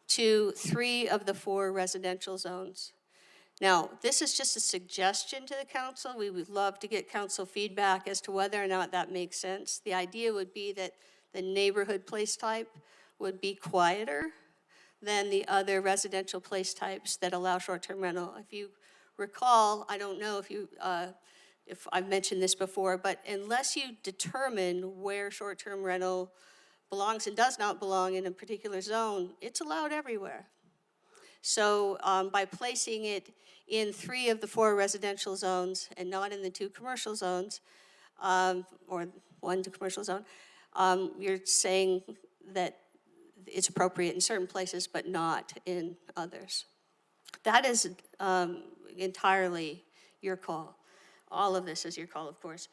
to 3 of the 4 residential zones. Now, this is just a suggestion to the council. We would love to get council feedback as to whether or not that makes sense. The idea would be that the neighborhood place type would be quieter than the other residential place types that allow short-term rental. If you recall, I don't know if I've mentioned this before, but unless you determine where short-term rental belongs and does not belong in a particular zone, it's allowed everywhere. So by placing it in 3 of the 4 residential zones and not in the 2 commercial zones, or 1 commercial zone, you're saying that it's appropriate in certain places but not in others. That is entirely your call. All of this is your call, of course.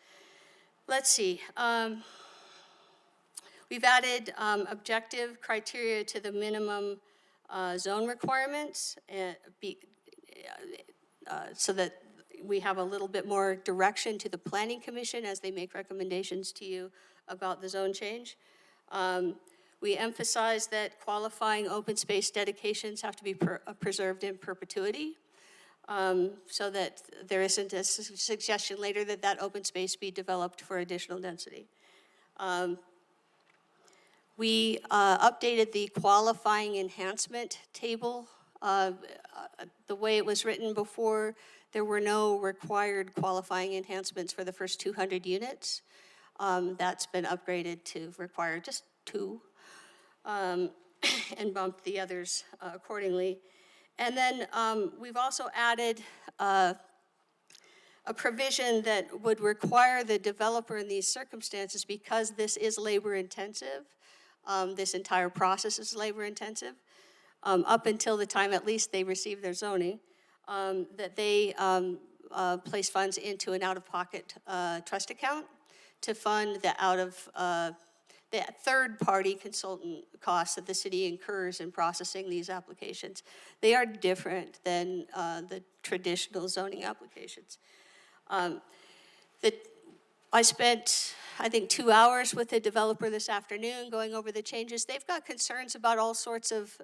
Let's see. We've added objective criteria to the minimum zone requirements so that we have a little bit more direction to the Planning Commission as they make recommendations to you about the zone change. We emphasize that qualifying open space dedications have to be preserved in perpetuity, so that there isn't a suggestion later that that open space be developed for additional density. We updated the qualifying enhancement table. The way it was written before, there were no required qualifying enhancements for the first 200 units. That's been upgraded to require just 2, and bumped the others accordingly. And then we've also added a provision that would require the developer in these circumstances, because this is labor intensive, this entire process is labor intensive, up until the time at least they receive their zoning, that they place funds into an out-of-pocket trust account to fund the third-party consultant costs that the city incurs in processing these applications. They are different than the traditional zoning applications. I spent, I think, 2 hours with the developer this afternoon going over the changes. They've got concerns about all sorts of,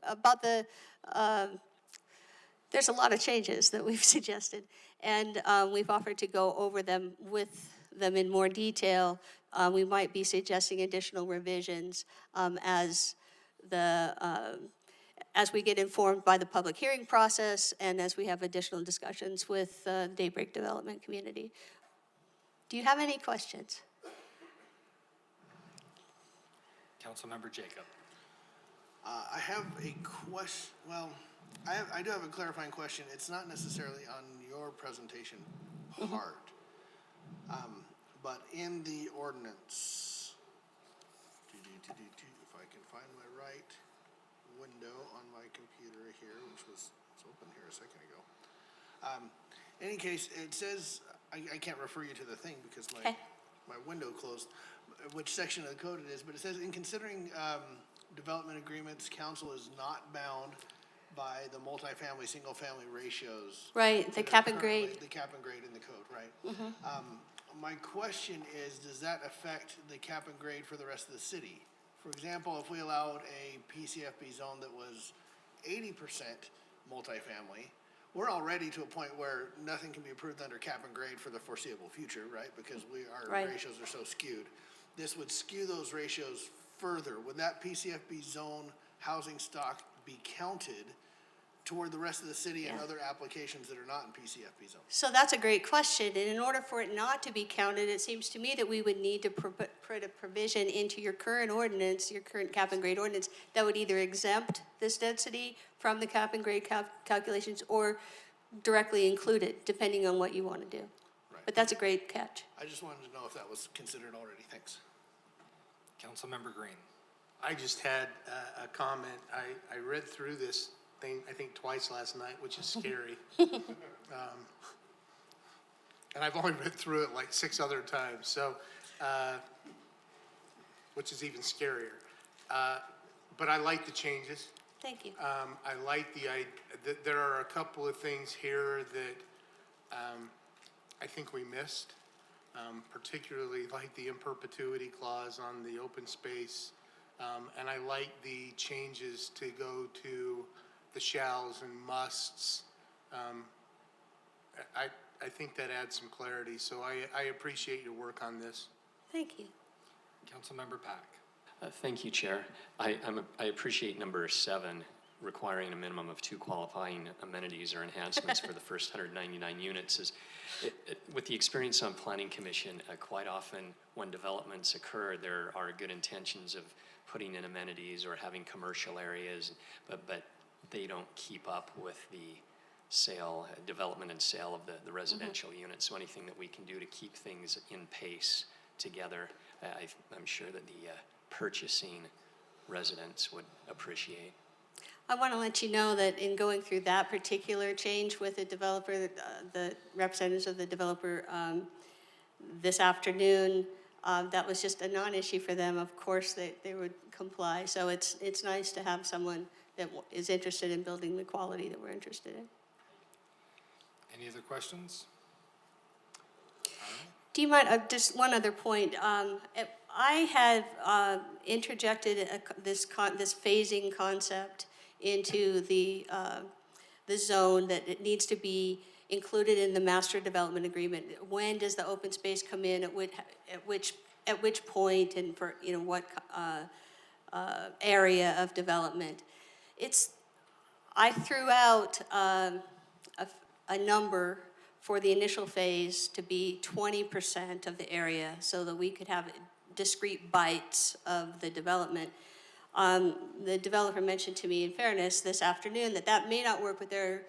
there's a lot of changes that we've suggested, and we've offered to go over them with them in more detail. We might be suggesting additional revisions as we get informed by the public hearing process and as we have additional discussions with the Daybreak Development Community. Do you have any questions? Councilmember Jacob. I have a question. Well, I do have a clarifying question. It's not necessarily on your presentation part, but in the ordinance, if I can find my right window on my computer here, which was open here a second ago. In any case, it says, I can't refer you to the thing because my window closed, which section of the code it is, but it says, in considering development agreements, council is not bound by the multifamily, single-family ratios. Right, the cap and grade. The cap and grade in the code, right? My question is, does that affect the cap and grade for the rest of the city? For example, if we allowed a PCFB zone that was 80% multifamily, we're already to a point where nothing can be approved under cap and grade for the foreseeable future, right? Because our Right. ratios are so skewed. This would skew those ratios further. Would that PCFB zone housing stock be counted toward the rest of the city and Yeah. other applications that are not in PCFB zones? So that's a great question, and in order for it not to be counted, it seems to me that we would need to put a provision into your current ordinance, your current cap and grade ordinance, that would either exempt this density from the cap and grade calculations or directly include it, depending on what you want to do. Right. But that's a great catch. I just wanted to know if that was considered already. Thanks. Councilmember Green. I just had a comment. I read through this thing, I think twice last night, which is scary. And I've only read through it like 6 other times, so, which is even scarier. But I like the changes. Thank you. I like there are a couple of things here that I think we missed, particularly like the in perpetuity clause on the open space. And I like the changes to go to the shalls and musts. I think that adds some clarity, so I appreciate your work on this. Thank you. Councilmember Pack. Thank you, Chair. I appreciate number 7, requiring a minimum of 2 qualifying amenities or enhancements for the first 199 units. With the experience on Planning Commission, quite often when developments occur, there are good intentions of putting in amenities or having commercial areas, but they don't keep up with the development and sale of the residential units. So anything that we can do to keep things in pace together, I'm sure that the purchasing residents would appreciate. I want to let you know that in going through that particular change with the developer, the representatives of the developer this afternoon, that was just a non-issue for them. Of course, they would comply. So it's nice to have someone that is interested in building the quality that we're interested in. Any other questions? Do you mind, just one other point. I had interjected this phasing concept into the zone, that it needs to be included in the master development agreement. When does the open space come in? At which point, and for what area of development? I threw out a number for the initial phase to be 20% of the area, so that we could have discrete bites of the development. The developer mentioned to me, in fairness, this afternoon, that may not work with their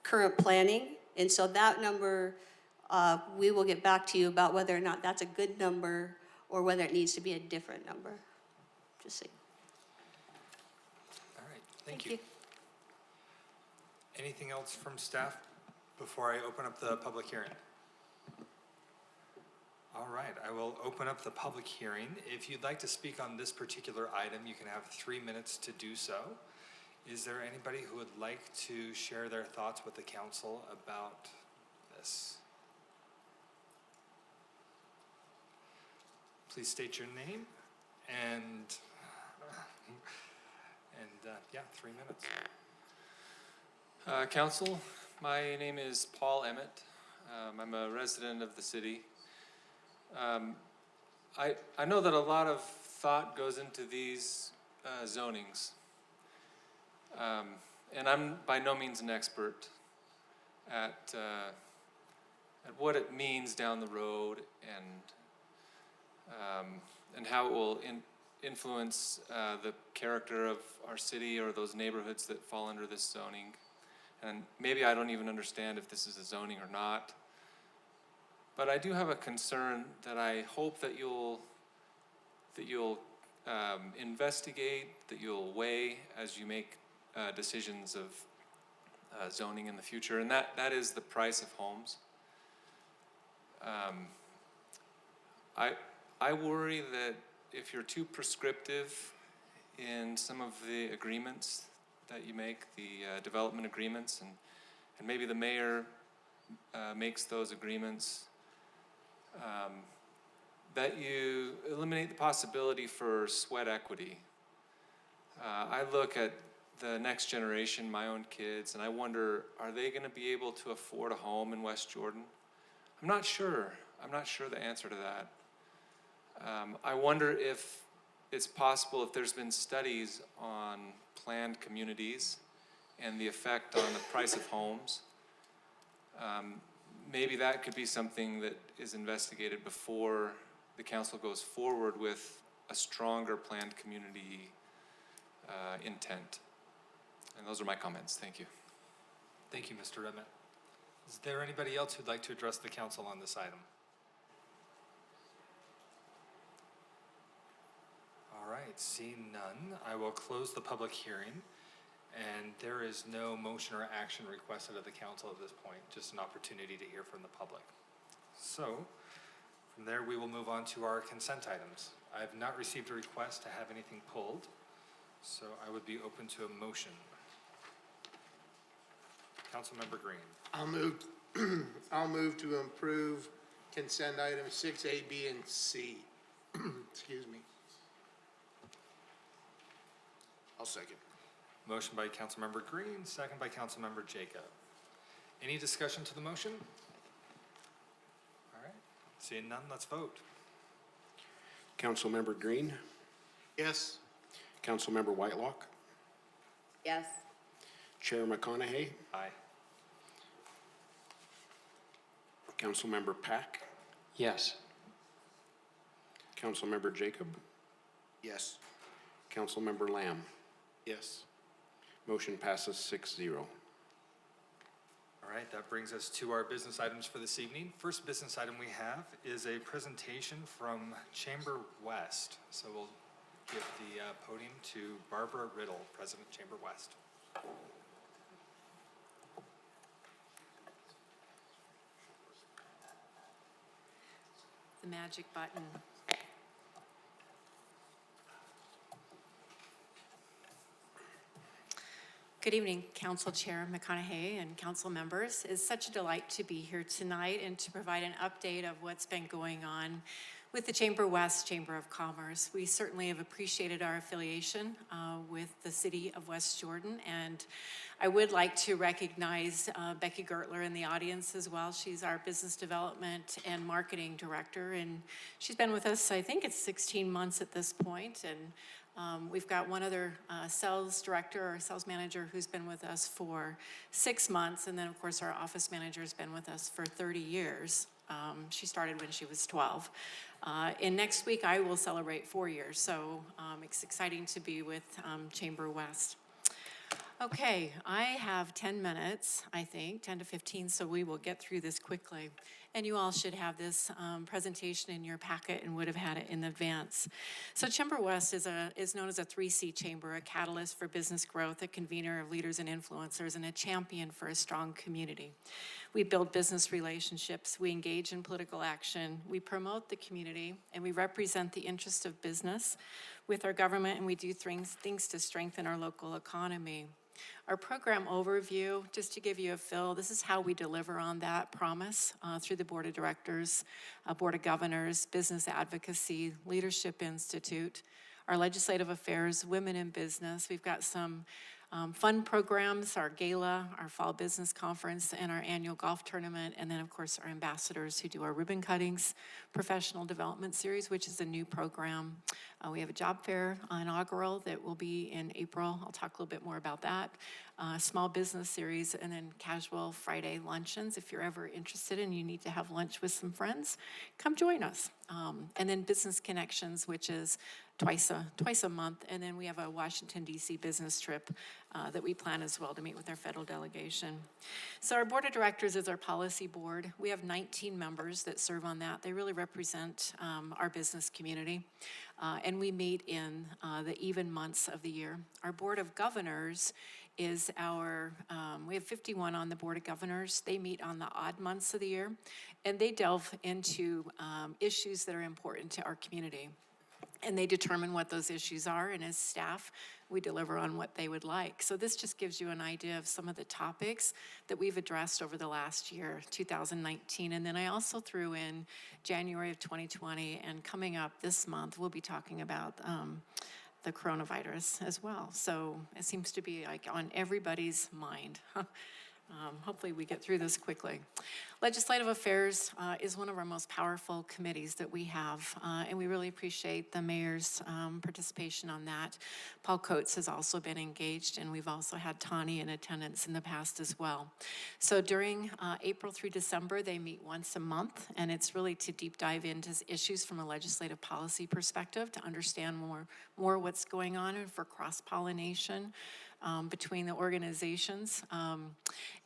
current planning, and so that number, we will get back to you about whether or not that's a good number or whether it needs to be a different number. Just saying. All right, thank you. Anything else from staff before I open up the public hearing? All right, I will open up the public hearing. If you'd like to speak on this particular item, you can have 3 minutes to do so. Is there anybody who would like to share their thoughts with the council about this? Please state your name and yeah, 3 minutes. Council, my name is Paul Emmett. I'm a resident of the city. I know that a lot of thought goes into these zonings. And I'm by no means an expert at what it means down the road and how it will influence the character of our city or those neighborhoods that fall under this zoning. And maybe I don't even understand if this is a zoning or not. But I do have a concern that I hope that you'll investigate, that you'll weigh as you make decisions of zoning in the future, and that is the price of homes. I worry that if you're too prescriptive in some of the agreements that you make, the development agreements, and maybe the mayor makes those agreements, that you eliminate the possibility for sweat equity. I look at the next generation, my own kids, and I wonder, are they going to be able to afford a home in West Jordan? I'm not sure. I'm not sure the answer to that. I wonder if it's possible, if there's been studies on planned communities and the effect on the price of homes. Maybe that could be something that is investigated before the council goes forward with a stronger planned community intent. And those are my comments. Thank you. Thank you, Mr. Redmond. Is there anybody else who'd like to address the council on this item? All right, seeing none, I will close the public hearing. And there is no motion or action requested of the council at this point, just an opportunity to hear from the public. So, from there, we will move on to our consent items. I have not received a request to have anything pulled, so I would be open to a motion. Councilmember Green. I'll move to approve consent items 6A, B, and C. Excuse me. I'll second. Motion by Councilmember Green, second by Councilmember Jacob. Any discussion to the motion? All right, seeing none, let's vote. Councilmember Green, Yes. Councilmember Whitelock, Yes. Chair McConaughey, Aye. Councilmember Pack, Yes. Councilmember Jacob, Yes. Councilmember Lamb. Yes. Motion passes 6-0. All right, that brings us to our business items for this evening. First business item we have is a presentation from Chamber West. So we'll give the podium to Barbara Riddle, President Chamber West. The magic button. Good evening, Council Chair McConaughey and council members. It's such a delight to be here tonight and to provide an update of what's been going on with the Chamber West Chamber of Commerce. We certainly have appreciated our affiliation with the City of West Jordan, and I would like to recognize Becky Gertler in the audience as well. She's our Business Development and Marketing Director, and she's been with us, I think it's 16 months at this point, and we've got one other sales director or sales manager who's been with us for 6 months, and then of course our office manager has been with us for 30 years. She started when she was 12. And next week I will celebrate 4 years, so it's exciting to be with Chamber West. Okay, I have 10 minutes, I think, 10 to 15, so we will get through this quickly. And you all should have this presentation in your packet and would have had it in advance. So Chamber West is known as a 3C chamber, a catalyst for business growth, a convener of leaders and influencers, and a champion for a strong community. We build business relationships, we engage in political action, we promote the community, and we represent the interests of business with our government, and we do things to strengthen our local economy. Our program overview, just to give you a feel, this is how we deliver on that promise through the Board of Directors, Board of Governors, Business Advocacy, Leadership Institute, our Legislative Affairs, Women in Business. We've got some fun programs, our gala, our fall business conference, and our annual golf tournament, and then of course our ambassadors who do our ribbon cuttings, professional development series, which is a new program. We have a job fair inaugural that will be in April. I'll talk a little bit more about that. Small business series, and then casual Friday luncheons. If you're ever interested and you need to have lunch with some friends, come join us. And then Business Connections, which is twice a month, and then we have a Washington, D.C. business trip that we plan as well to meet with our federal delegation. So our Board of Directors is our policy board. We have 19 members that serve on that. They really represent our business community, and we meet in the even months of the year. Our Board of Governors is we have 51 on the Board of Governors. They meet on the odd months of the year, and they delve into issues that are important to our community. And they determine what those issues are, and as staff, we deliver on what they would like. So this just gives you an idea of some of the topics that we've addressed over the last year, 2019. And then I also threw in January of 2020, and coming up this month, we'll be talking about the coronavirus as well. So it seems to be like on everybody's mind. Hopefully we get through this quickly. Legislative Affairs is one of our most powerful committees that we have, and we really appreciate the mayor's participation on that. Paul Coates has also been engaged, and we've also had Tani in attendance in the past as well. So during April through December, they meet once a month, and it's really to deep dive into issues from a legislative policy perspective to understand more what's going on and for cross-pollination between the organizations.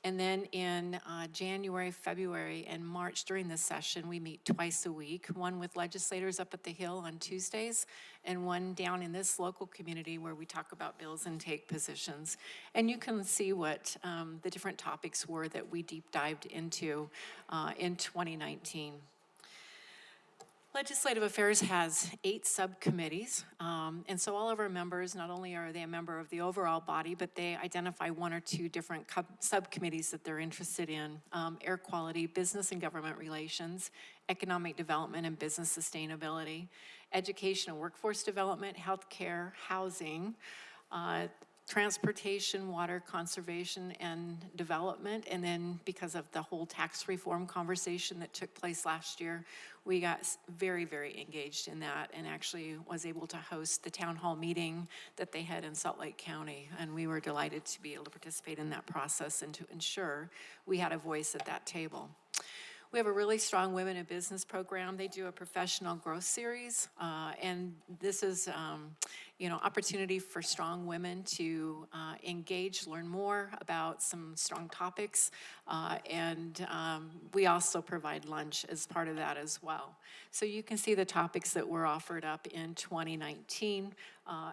And then in January, February, and March during this session, we meet twice a week, one with legislators up at the Hill on Tuesdays, and one down in this local community where we talk about bills and take positions. And you can see what the different topics were that we deep dived into in 2019. Legislative Affairs has 8 subcommittees, and so all of our members, not only are they a member of the overall body, but they identify 1 or 2 different subcommittees that they're interested in: air quality, business and government relations, economic development and business sustainability, education and workforce development, healthcare, housing, transportation, water conservation and development. And then because of the whole tax reform conversation that took place last year, we got very, very engaged in that and actually was able to host the town hall meeting that they had in Salt Lake County. And we were delighted to be able to participate in that process and to ensure we had a voice at that table. We have a really strong Women in Business program. They do a professional growth series, and this is, opportunity for strong women to engage, learn more about some strong topics, and we also provide lunch as part of that as well. So you can see the topics that were offered up in 2019.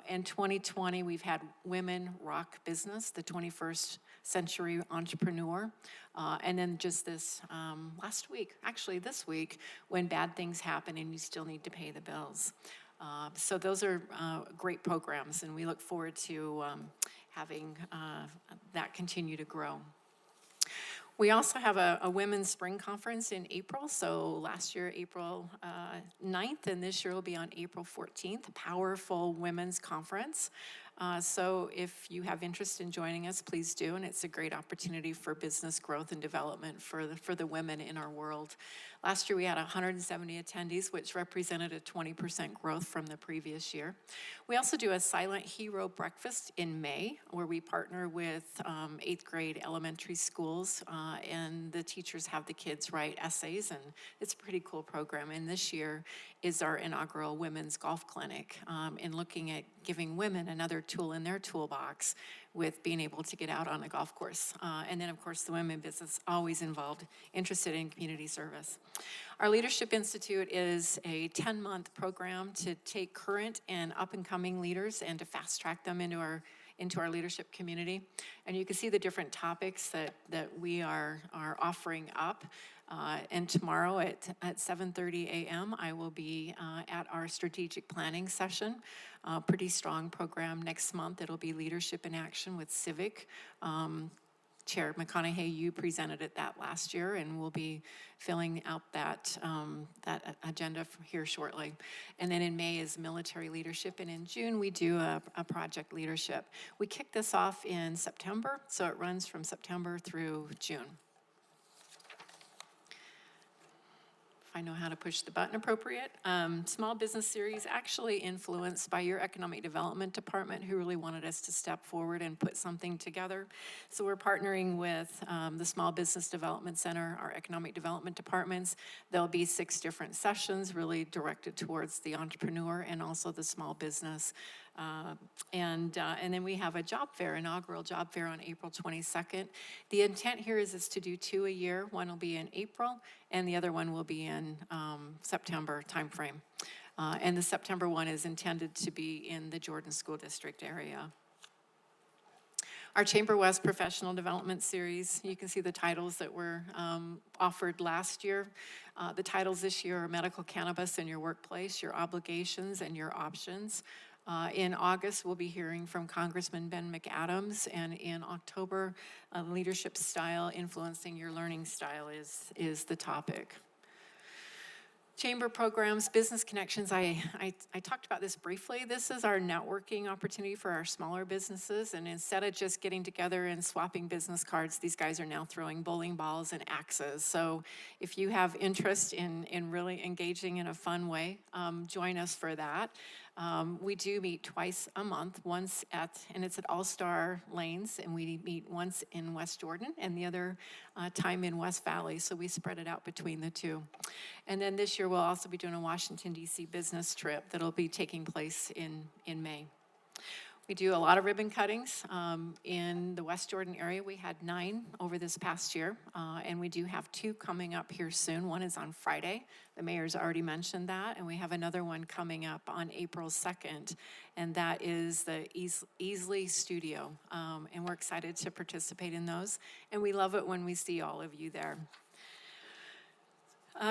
In 2020, we've had Women Rock Business, the 21st Century Entrepreneur. And then just this last week, actually this week, When Bad Things Happen and You Still Need to Pay the Bills. So those are great programs, and we look forward to having that continue to grow. We also have a Women's Spring Conference in April. So last year, April 9th, and this year will be on April 14th, powerful women's conference. So if you have interest in joining us, please do, and it's a great opportunity for business growth and development for the women in our world. Last year we had 170 attendees, which represented a 20% growth from the previous year. We also do a Silent Hero Breakfast in May, where we partner with 8th grade elementary schools, and the teachers have the kids write essays, and it's a pretty cool program. And this year is our inaugural Women's Golf Clinic, in looking at giving women another tool in their toolbox with being able to get out on a golf course. And then, of course, the Women in Business, always involved, interested in community service. Our Leadership Institute is a 10-month program to take current and up-and-coming leaders and to fast-track them into our leadership community. And you can see the different topics that we are offering up. And tomorrow at 7:30 a.m., I will be at our strategic planning session. Pretty strong program next month. It'll be Leadership in Action with Civic. Chair McConaughey, you presented at that last year, and we'll be filling out that agenda from here shortly. And then in May is military leadership, and in June we do a project leadership. We kick this off in September, so it runs from September through June. I know how to push the button appropriate. Small business series actually influenced by your economic development department, who really wanted us to step forward and put something together. So we're partnering with the Small Business Development Center, our economic development departments. There'll be 6 different sessions really directed towards the entrepreneur and also the small business. And then we have a job fair, inaugural job fair on April 22nd. The intent here is to do 2 a year. One will be in April, and the other one will be in September timeframe. And the September one is intended to be in the Jordan School District area. Our Chamber West Professional Development Series, you can see the titles that were offered last year. The titles this year are Medical Cannabis in Your Workplace, Your Obligations and Your Options. In August, we'll be hearing from Congressman Ben McAdams, and in October, Leadership Style Influencing Your Learning Style is the topic. Chamber programs, business connections, I talked about this briefly. This is our networking opportunity for our smaller businesses. And instead of just getting together and swapping business cards, these guys are now throwing bowling balls and axes. So if you have interest in really engaging in a fun way, join us for that. We do meet twice a month, and it's at All Star Lanes, and we meet once in West Jordan and the other time in West Valley, so we spread it out between the two. And then this year, we'll also be doing a Washington, D.C. business trip that'll be taking place in May. We do a lot of ribbon cuttings. In the West Jordan area, we had 9 over this past year, and we do have 2 coming up here soon. One is on Friday. The mayor's already mentioned that, and we have another one coming up on April 2nd, and that is the Easley Studio, and we're excited to participate in those, and we love it when we see all of you there.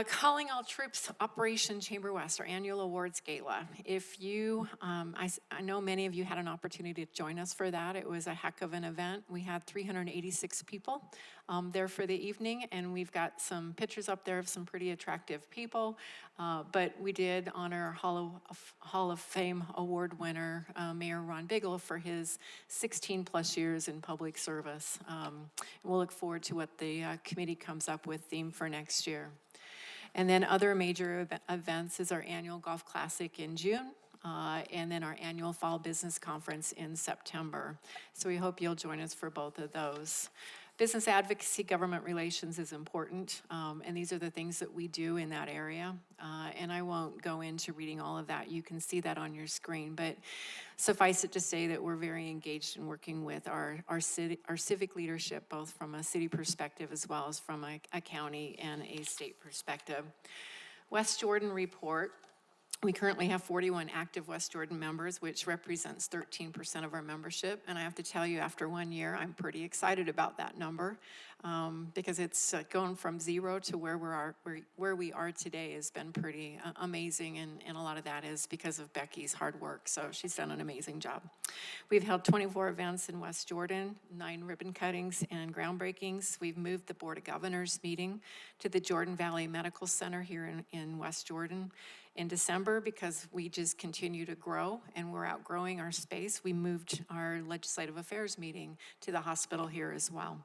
Calling All Troops Operation Chamber West, our annual awards gala. If you, I know many of you had an opportunity to join us for that. It was a heck of an event. We had 386 people there for the evening, and we've got some pictures up there of some pretty attractive people. But we did honor Hall of Fame award winner, Mayor Ron Bigelow, for his 16 plus years in public service. We'll look forward to what the committee comes up with theme for next year. And then other major events is our annual Golf Classic in June, and then our annual Fall Business Conference in September. So we hope you'll join us for both of those. Business advocacy, government relations is important, and these are the things that we do in that area. And I won't go into reading all of that. You can see that on your screen, but suffice it to say that we're very engaged in working with our civic leadership, both from a city perspective as well as from a county and a state perspective. West Jordan report. We currently have 41 active West Jordan members, which represents 13% of our membership. And I have to tell you, after 1 year, I'm pretty excited about that number because it's going from 0 to where we are today has been pretty amazing. And a lot of that is because of Becky's hard work. So she's done an amazing job. We've held 24 events in West Jordan, 9 ribbon cuttings and groundbreakings. We've moved the Board of Governors meeting to the Jordan Valley Medical Center here in West Jordan. In December, because we just continue to grow and we're outgrowing our space, we moved our legislative affairs meeting to the hospital here as well.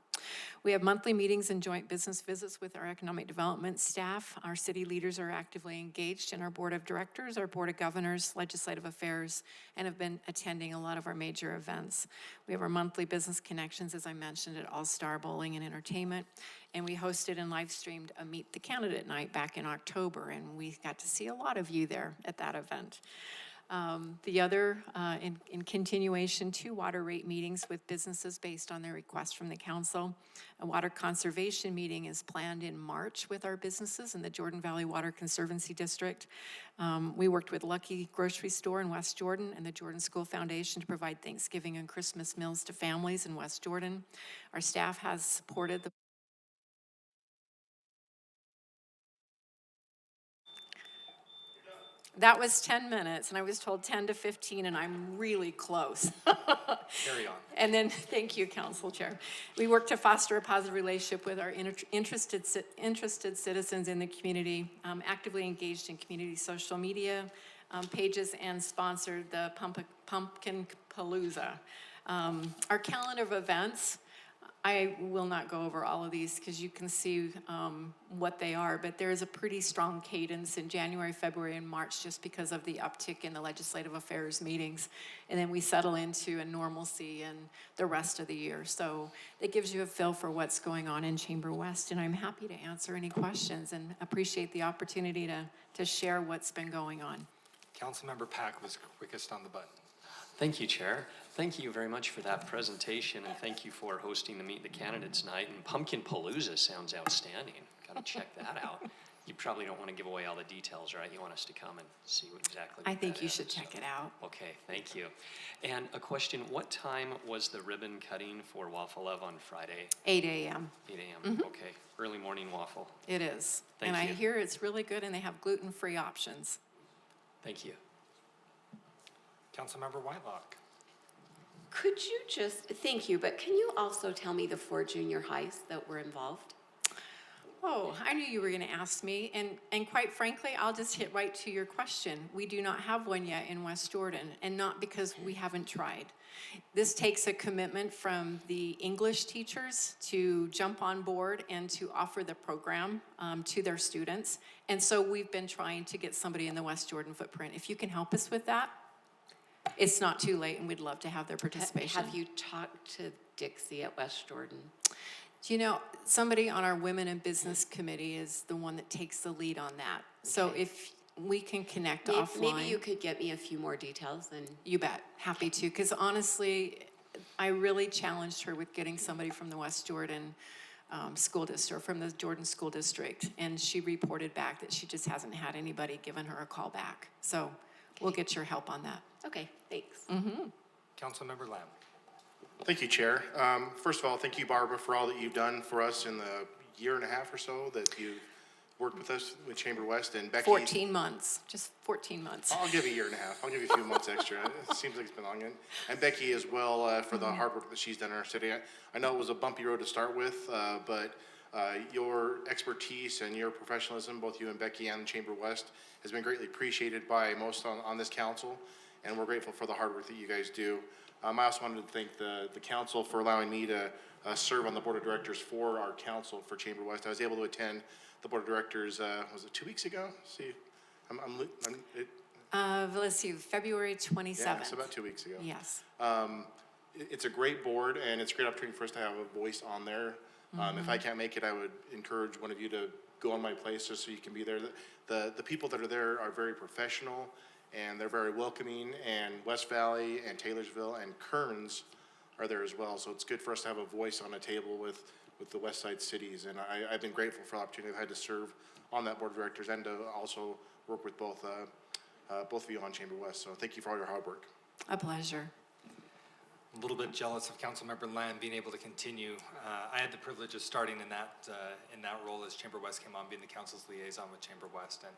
We have monthly meetings and joint business visits with our economic development staff. Our city leaders are actively engaged in our board of directors, our board of governors, legislative affairs, and have been attending a lot of our major events. We have our monthly business connections, as I mentioned, at All Star Bowling and Entertainment. And we hosted and live streamed a Meet the Candidate night back in October, and we got to see a lot of you there at that event. The other, in continuation, 2 water rate meetings with businesses based on their request from the council. A water conservation meeting is planned in March with our businesses in the Jordan Valley Water Conservancy District. We worked with Lucky Grocery Store in West Jordan and the Jordan School Foundation to provide Thanksgiving and Christmas meals to families in West Jordan. Our staff has supported the That was 10 minutes, and I was told 10 to 15, and I'm really close. Carry on. And then, thank you, Council Chair. We work to foster a positive relationship with our interested citizens in the community, actively engaged in community social media pages, and sponsored the Pumpkin Palooza. Our calendar of events, I will not go over all of these because you can see what they are, but there is a pretty strong cadence in January, February, and March just because of the uptick in the legislative affairs meetings. And then we settle into a normalcy in the rest of the year. So it gives you a feel for what's going on in Chamber West, and I'm happy to answer any questions and appreciate the opportunity to share what's been going on. Councilmember Pack was quickest on the button. Thank you, Chair. Thank you very much for that presentation, and thank you for hosting the Meet the Candidates night. And Pumpkin Palooza sounds outstanding. Got to check that out. You probably don't want to give away all the details, right? You want us to come and see exactly what I think that you is. should check it out. Okay, thank you. And a question, what time was the ribbon cutting for Waffle Love on Friday? 8 a.m. 8 a.m., okay. Early morning waffle. It is. Thank and you. I hear it's really good, and they have gluten-free options. Thank you. Councilmember Whitelock. Could you just, thank you, but can you also tell me the 4 junior highs that were involved? Oh, I knew you were going to ask me, and quite frankly, I'll just hit right to your question. We do not have one yet in West Jordan, and not because we haven't tried. This takes a commitment from the English teachers to jump on board and to offer the program to their students. And so we've been trying to get somebody in the West Jordan footprint. If you can help us with that, it's not too late, and we'd love to have their participation. Have you talked to Dixie at West Jordan? Do you know, somebody on our Women in Business Committee is the one that takes the lead on that. So if we can connect offline. Maybe you could get me a few more details and. You bet, happy to, because honestly, I really challenged her with getting somebody from the West Jordan School District, or from the Jordan School District, and she reported back that she just hasn't had anybody giving her a call back. So we'll get your help on that. Okay, thanks. Councilmember Lamb. Thank you, Chair. First of all, thank you, Barbara, for all that you've done for us in the year and a half or so that you've worked with us with Chamber West, and Becky. 14 months, just 14 months. I'll give you a year and a half. I'll give you a few months extra. It seems like it's been long. And Becky as well for the hard work that she's done in our city. I know it was a bumpy road to start with, but your expertise and your professionalism, both you and Becky and Chamber West, has been greatly appreciated by most on this council, and we're grateful for the hard work that you guys do. I also wanted to thank the council for allowing me to serve on the board of directors for our council for Chamber West. I was able to attend the board of directors, was it 2 weeks ago? See, Let's see, February 27th. Yeah, so about 2 weeks ago. Yes. It's a great board, and it's a great opportunity for us to have a voice on there. If I can't make it, I would encourage one of you to go on my place just so you can be there. The people that are there are very professional, and they're very welcoming, and West Valley and Taylorsville and Kearns are there as well. So it's good for us to have a voice on a table with the West Side cities, and I've been grateful for the opportunity I've had to serve on that board of directors and to also work with both of you on Chamber West. So thank you for all your hard work. A pleasure. A little bit jealous of Councilmember Lamb being able to continue. I had the privilege of starting in that role as Chamber West came on, being the council's liaison with Chamber West, and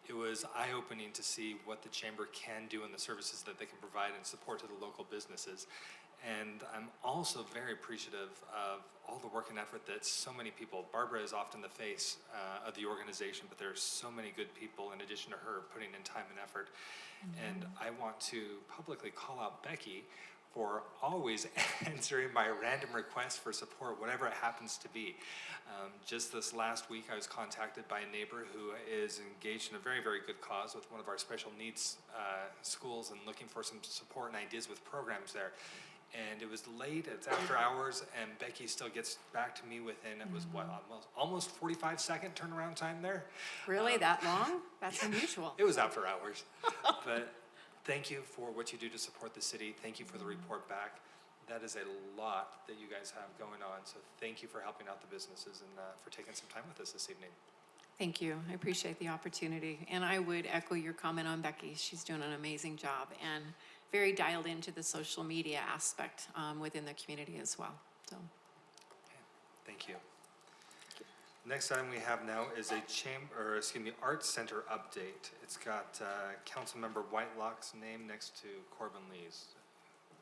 it was eye-opening to see what the chamber can do and the services that they can provide and support to the local businesses. And I'm also very appreciative of all the work and effort that so many people, Barbara is often the face of the organization, but there are so many good people in addition to her putting in time and effort. And I want to publicly call out Becky for always answering my random requests for support, whatever it happens to be. Just this last week, I was contacted by a neighbor who is engaged in a very, very good cause with one of our special needs schools and looking for some support and ideas with programs there. And it was late, it's after hours, and Becky still gets back to me within, it was what, almost 45-second turnaround time there? Really, that long? That's unusual. It was after hours. But thank you for what you do to support the city. Thank you for the report back. That is a lot that you guys have going on. So thank you for helping out the businesses and for taking some time with us this evening. Thank you. I appreciate the opportunity. And I would echo your comment on Becky. She's doing an amazing job and very dialed into the social media aspect within the community as well. So, Thank you. Next item we have now is a Arts Center update. It's got Councilmember Whitelock's name next to Corbin Lee's.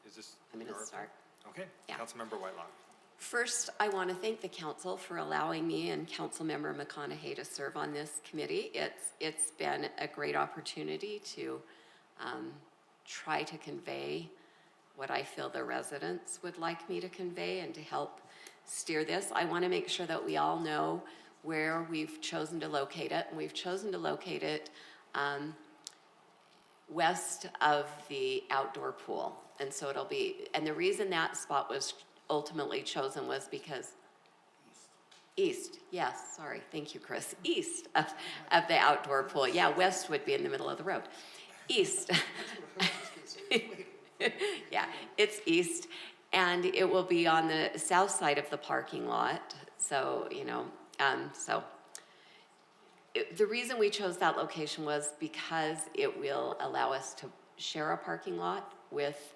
Is this? I'm going to start. Okay, Yeah. Councilmember Whitelock. First, I want to thank the council for allowing me and Councilmember McConaughey to serve on this committee. It's been a great opportunity to try to convey what I feel the residents would like me to convey and to help steer this. I want to make sure that we all know where we've chosen to locate it, and we've chosen to locate it west of the outdoor pool. And so it'll be, and the reason that spot was ultimately chosen was because east, yes, sorry, thank you, Chris. East of the outdoor pool. Yeah, west would be in the middle of the road. East. Yeah, it's east, and it will be on the south side of the parking lot. So, you know, the reason we chose that location was because it will allow us to share a parking lot with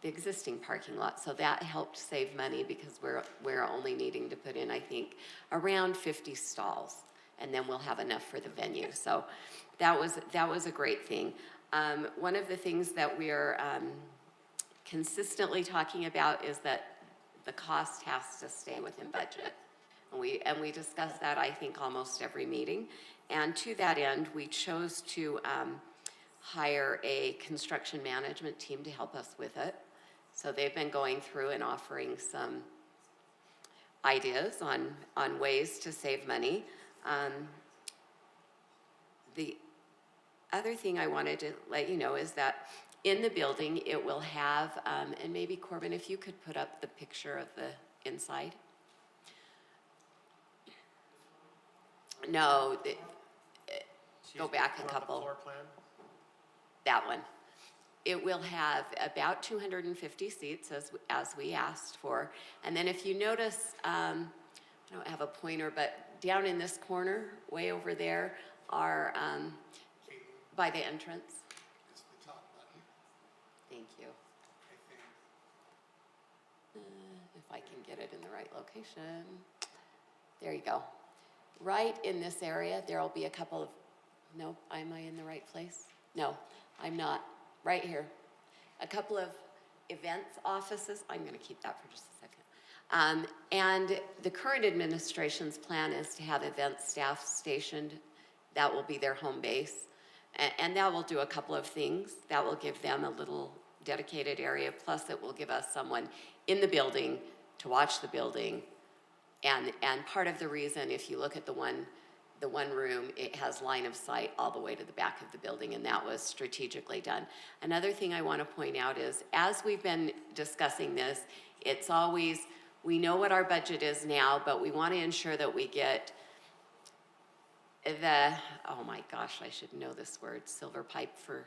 the existing parking lot. So that helped save money because we're only needing to put in, I think, around 50 stalls, and then we'll have enough for the venue. So that was a great thing. One of the things that we're consistently talking about is that the cost has to stay within budget. And we discuss that, I think, almost every meeting. And to that end, we chose to hire a construction management team to help us with it. So they've been going through and offering some ideas on ways to save money. The other thing I wanted to let you know is that in the building, it will have, and maybe Corbin, if you could put up the picture of the inside. No, go back a couple. Floor plan? That one. It will have about 250 seats as we asked for. And then if you notice, I don't have a pointer, but down in this corner, way over there, are by the entrance. Thank you. If I can get it in the right location. There you go. Right in this area, there will be a couple of, no, am I in the right place? No, I'm not. Right here. A couple of events offices. I'm going to keep that for just a second. And the current administration's plan is to have event staff stationed. That will be their home base. And that will do a couple of things. That will give them a little dedicated area, plus it will give us someone in the building to watch the building. And part of the reason, if you look at the one room, it has line of sight all the way to the back of the building, and that was strategically done. Another thing I want to point out is, as we've been discussing this, it's always, we know what our budget is now, but we want to ensure that we get the, oh my gosh, I should know this word, silver pipe for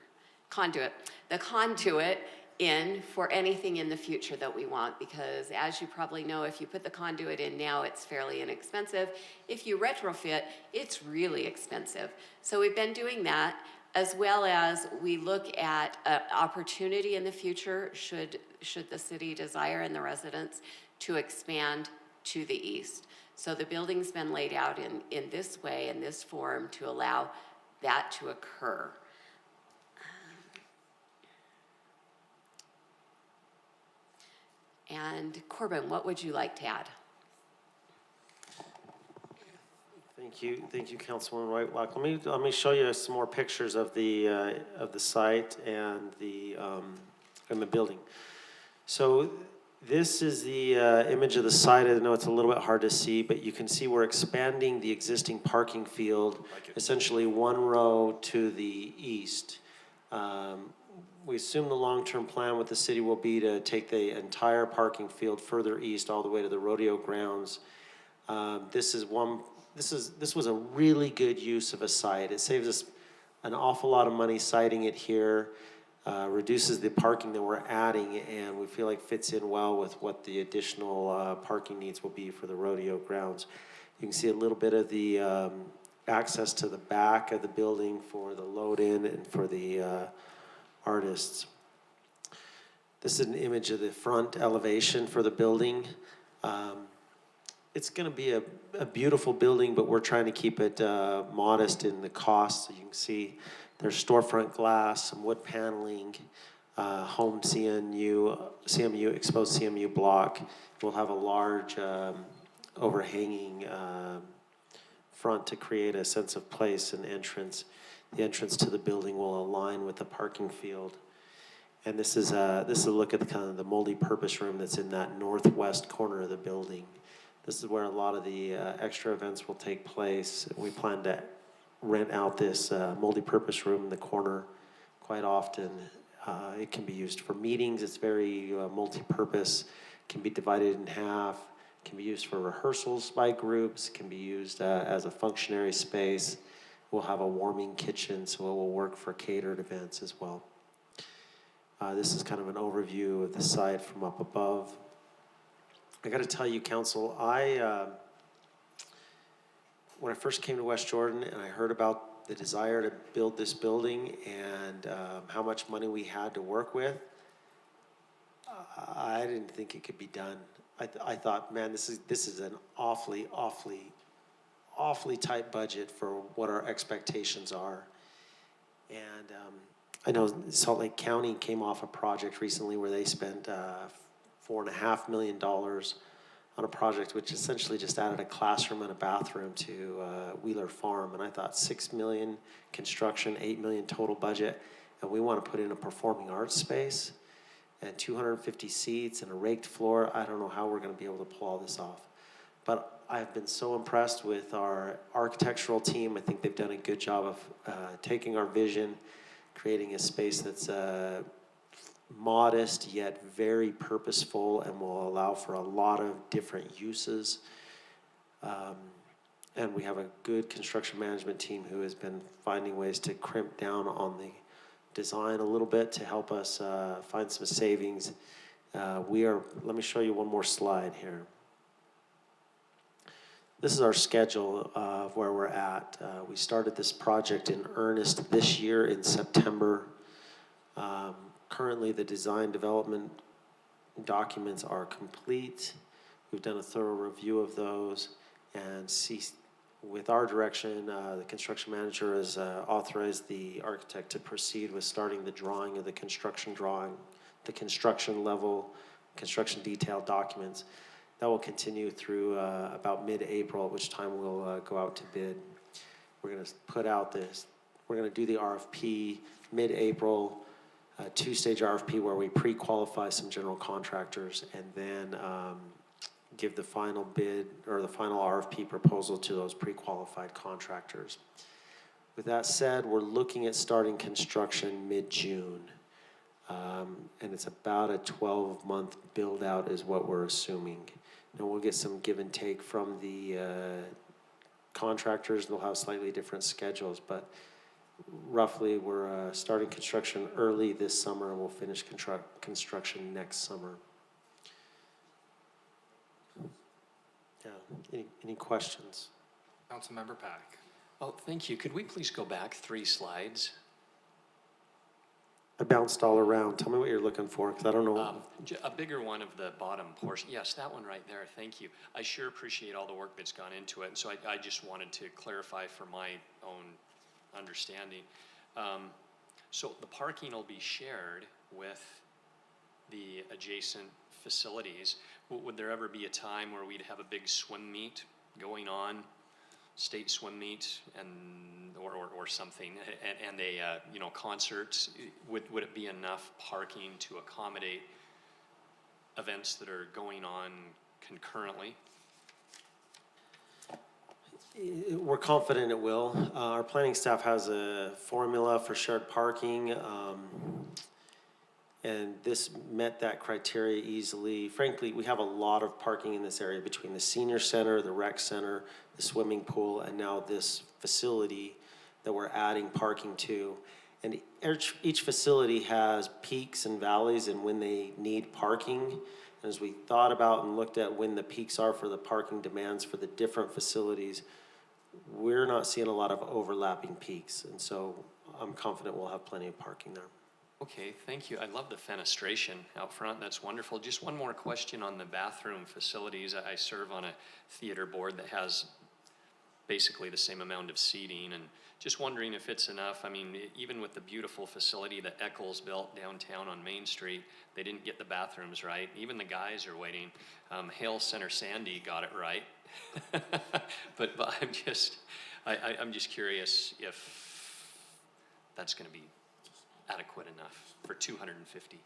conduit, the conduit in for anything in the future that we want, because as you probably know, if you put the conduit in now, it's fairly inexpensive. If you retrofit, it's really expensive. So we've been doing that, as well as we look at opportunity in the future should the city desire and the residents to expand to the east. So the building's been laid out in this way, in this form, to allow that to occur. And Corbin, what would you like to add? Thank you, Councilwoman Whitelock. Let me show you some more pictures of the site and the building. So this is the image of the site. I know it's a little bit hard to see, but you can see we're expanding the existing parking field, essentially one row to the east. We assume the long-term plan with the city will be to take the entire parking field further east all the way to the rodeo grounds. This was a really good use of a site. It saves us an awful lot of money siting it here, reduces the parking that we're adding, and we feel like fits in well with what the additional parking needs will be for the rodeo grounds. You can see a little bit of the access to the back of the building for the load-in and for the artists. This is an image of the front elevation for the building. It's going to be a beautiful building, but we're trying to keep it modest in the cost. So you can see there's storefront glass, some wood paneling, home CMU, exposed CMU block. We'll have a large overhanging front to create a sense of place and entrance. The entrance to the building will align with the parking field. And this is a look at the kind of the multi-purpose room that's in that northwest corner of the building. This is where a lot of the extra events will take place. We plan to rent out this multi-purpose room in the corner quite often. It can be used for meetings. It's very multi-purpose. Can be divided in half. Can be used for rehearsals by groups. Can be used as a functionary space. We'll have a warming kitchen, so it will work for catered events as well. This is kind of an overview of the site from up above. I got to tell you, Council, when I first came to West Jordan and I heard about the desire to build this building and how much money we had to work with, I didn't think it could be done. I thought, man, this is an awfully tight budget for what our expectations are. And I know Salt Lake County came off a project recently where they spent $4.5 million on a project which essentially just added a classroom and a bathroom to Wheeler Farm. And I thought 6 million construction, 8 million total budget, and we want to put in a performing arts space and 250 seats and a raked floor. I don't know how we're going to be able to pull all this off. But I've been so impressed with our architectural team. I think they've done a good job of taking our vision, creating a space that's modest yet very purposeful and will allow for a lot of different uses. And we have a good construction management team who has been finding ways to crimp down on the design a little bit to help us find some savings. Let me show you one more slide here. This is our schedule of where we're at. We started this project in earnest this year in September. Currently, the design development documents are complete. We've done a thorough review of those, and with our direction, the construction manager has authorized the architect to proceed with starting the drawing of the construction drawing, the construction level, construction detail documents. That will continue through about mid-April, at which time we'll go out to bid. We're going to put out we're going to do the RFP mid-April, two-stage RFP where we pre-qualify some general contractors and then give the final bid or the final RFP proposal to those pre-qualified contractors. With that said, we're looking at starting construction mid-June. And it's about a 12-month build-out is what we're assuming. Now we'll get some give and take from the contractors. They'll have slightly different schedules, but roughly we're starting construction early this summer and we'll finish construction next summer. Yeah, any questions? Councilmember Pack. Oh, thank you. Could we please go back 3 slides? I bounced all around. Tell me what you're looking for, because I don't know. A bigger one of the bottom portion. Yes, that one right there. Thank you. I sure appreciate all the work that's gone into it. And so I just wanted to clarify for my own understanding. So the parking will be shared with the adjacent facilities. Would there ever be a time where we'd have a big swim meet going on, state swim meet, and or something, and a concert? Would it be enough parking to accommodate events that are going on concurrently? We're confident it will. Our planning staff has a formula for shared parking, and this met that criteria easily. Frankly, we have a lot of parking in this area between the senior center, the rec center, the swimming pool, and now this facility that we're adding parking to. And each facility has peaks and valleys and when they need parking. And as we thought about and looked at when the peaks are for the parking demands for the different facilities, we're not seeing a lot of overlapping peaks. And so I'm confident we'll have plenty of parking there. Okay, thank you. I love the fenestration out front. That's wonderful. Just one more question on the bathroom facilities. I serve on a theater board that has basically the same amount of seating, and just wondering if it's enough. I mean, even with the beautiful facility that Eccles built downtown on Main Street, they didn't get the bathrooms right. Even the guys are waiting. Hale Center Sandy got it right. but I'm just curious if that's going to be adequate enough for 250.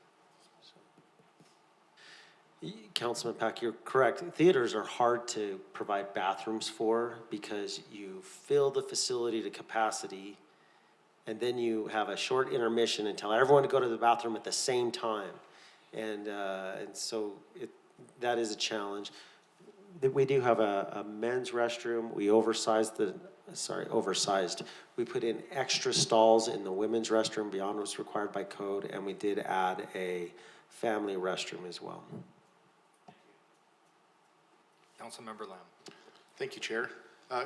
Councilman Pack, you're correct. Theaters are hard to provide bathrooms for because you fill the facility to capacity and then you have a short intermission and tell everyone to go to the bathroom at the same time. And so that is a challenge. We do have a men's restroom. We oversized. We put in extra stalls in the women's restroom beyond what's required by code, and we did add a family restroom as well. Councilmember Lamb. Thank you, Chair.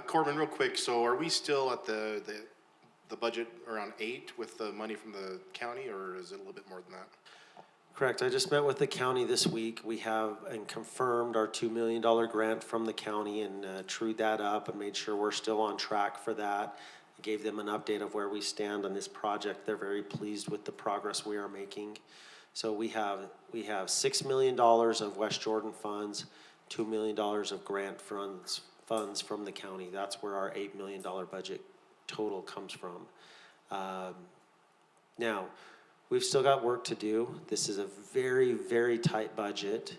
Corbin, real quick, so are we still at the budget around 8 with the money from the county, or is it a little bit more than that? Correct. I just met with the county this week. We have and confirmed our $2 million grant from the county and trued that up and made sure we're still on track for that. I gave them an update of where we stand on this project. They're very pleased with the progress we are making. So we have $6 million of West Jordan funds, $2 million of grant funds from the county. That's where our $8 million budget total comes from. Now, we've still got work to do. This is a very, very tight budget.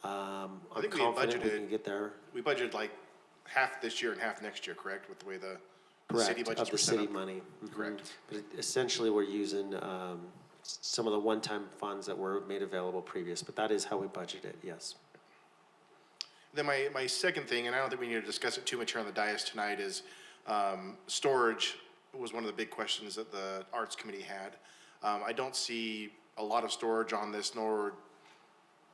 I'm think we confident we budgeted- can get there. We budgeted like half this year and half next year, correct, with the way the city Correct, budgets of were the set city up? money. Mhm. Correct. But essentially, we're using some of the one-time funds that were made available previous, but that is how we budget it, yes. Then my second thing, and I don't think we need to discuss it too much here on the dais tonight, is storage was one of the big questions that the Arts Committee had. I don't see a lot of storage on this, nor,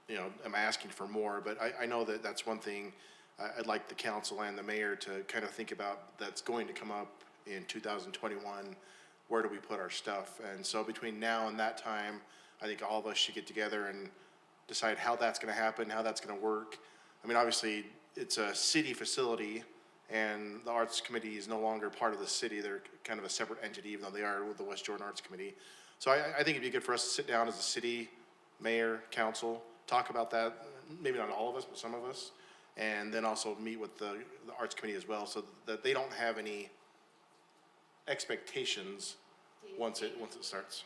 am I asking for more, but I know that that's one thing I'd like the council and the mayor to kind of think about that's going to come up in 2021. Where do we put our stuff? And so between now and that time, I think all of us should get together and decide how that's going to happen, how that's going to work. I mean, obviously, it's a city facility, and the Arts Committee is no longer part of the city. They're kind of a separate entity, even though they are with the West Jordan Arts Committee. So I think it'd be good for us to sit down as a city, mayor, council, talk about that, maybe not all of us, but some of us, and then also meet with the Arts Committee as well, so that they don't have any expectations once it starts.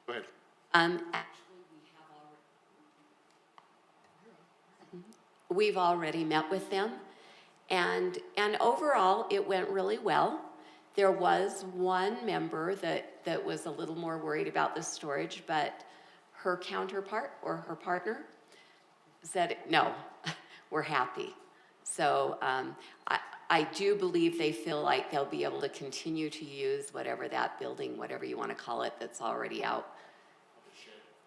Go ahead. We've already met with them, and overall, it went really well. There was one member that was a little more worried about the storage, but her counterpart or her partner said, no, we're happy. So I do believe they feel like they'll be able to continue to use whatever that building, whatever you want to call it, that's already out.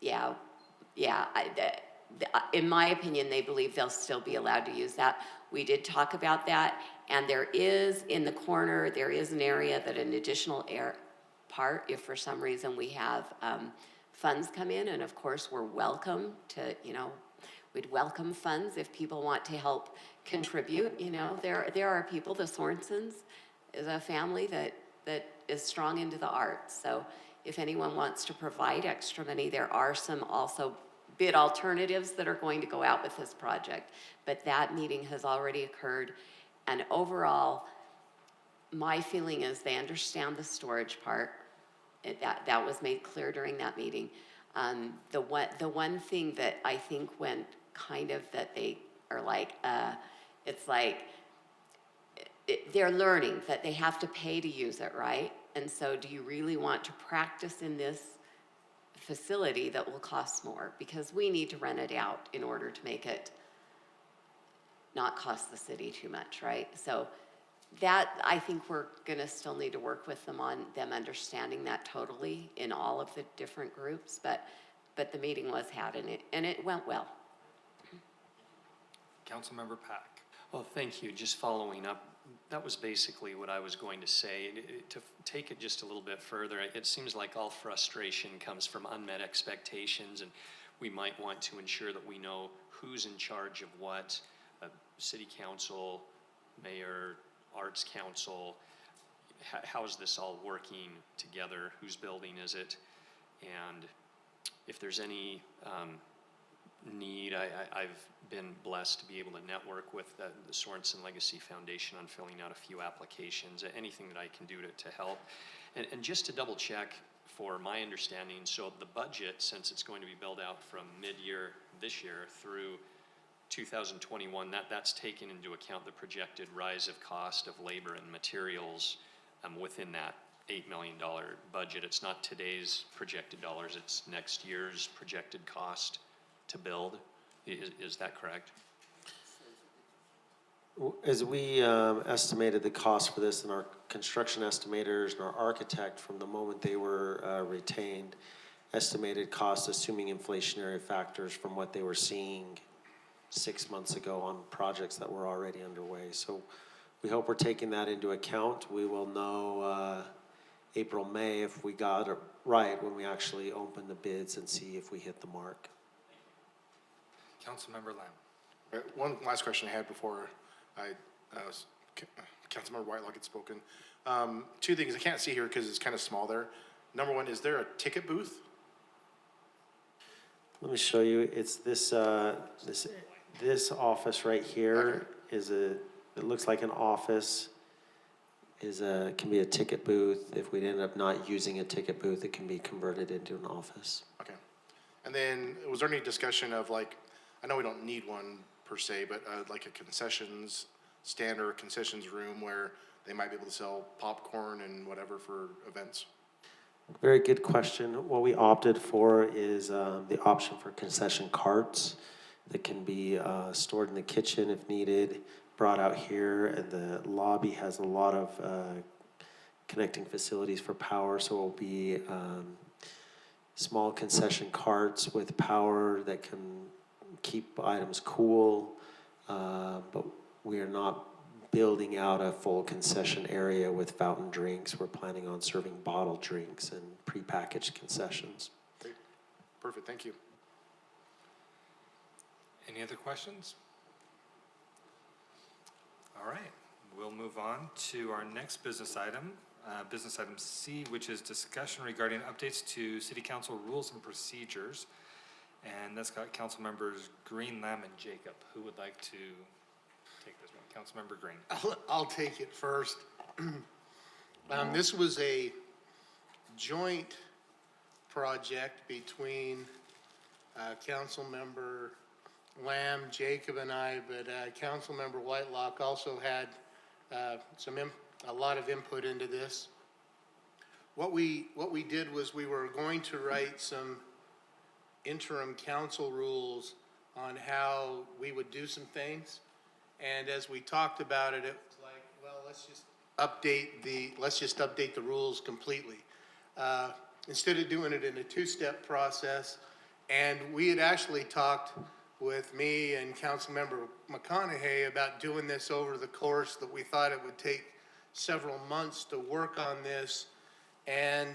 Yeah, in my opinion, they believe they'll still be allowed to use that. We did talk about that, and there is, in the corner, there is an area that an additional part, if for some reason we have funds come in, and of course, we're welcome to, we'd welcome funds if people want to help contribute, There are people, the Sorensens is a family that is strong into the arts, so if anyone wants to provide extra money, there are some also bid alternatives that are going to go out with this project. But that meeting has already occurred, and overall, my feeling is they understand the storage part. That was made clear during that meeting. The one thing that I think went kind of that they are like, it's like, they're learning that they have to pay to use it, right? And so do you really want to practice in this facility that will cost more? Because we need to rent it out in order to make it not cost the city too much, right? So that, I think we're gonna still need to work with them on them understanding that totally in all of the different groups, but the meeting was had and it went well. Councilmember Pack. Well, thank you. Just following up, that was basically what I was going to say. To take it just a little bit further, it seems like all frustration comes from unmet expectations, and we might want to ensure that we know who's in charge of what. City council, mayor, arts council, how is this all working together? Whose building is it? And if there's any need, I've been blessed to be able to network with the Sorensen Legacy Foundation on filling out a few applications, anything that I can do to help. And just to double check for my understanding, so the budget, since it's going to be billed out from mid-year this year through 2021, that's taken into account the projected rise of cost of labor and materials within that $8 million budget. It's not today's projected dollars, it's next year's projected cost to build. Is that correct? As we estimated the cost for this, and our construction estimators and our architect, from the moment they were retained, estimated cost assuming inflationary factors from what they were seeing 6 months ago on projects that were already underway. So we hope we're taking that into account. We will know April, May if we got it right when we actually open the bids and see if we hit the mark. Councilmember Lamb. One last question I had before Councilmember Whitelock had spoken. Two things I can't see here because it's kind of small there. Number one, is there a ticket booth? Let me show you. It's this office right here is it looks like an office. Can be a ticket booth. If we end up not using a ticket booth, it can be converted into an office. Okay. And then, was there any discussion of like, I know we don't need one per se, but like a concessions stand or a concessions room where they might be able to sell popcorn and whatever for events? Very good question. What we opted for is the option for concession carts that can be stored in the kitchen if needed, brought out here, and the lobby has a lot of connecting facilities for power, so it will be small concession carts with power that can keep items cool, but we are not building out a full concession area with fountain drinks. We're planning on serving bottled drinks and prepackaged concessions. Great. Perfect, thank you. Any other questions? All right, we'll move on to our next business item C, which is discussion regarding updates to City Council rules and procedures. And that's got council members Green, Lamb, and Jacob. Who would like to take this one? Councilmember Green. I'll take it first. This was a joint project between Councilmember Lamb, Jacob, and I, but Councilmember Whitelock also had a lot of input into this. What we did was we were going to write some interim council rules on how we would do some things. And as we talked about it, it was like, well, let's just update the rules completely. Instead of doing it in a two-step process. And we had actually talked with me and Councilmember McConaughey about doing this over the course that we thought it would take several months to work on this. And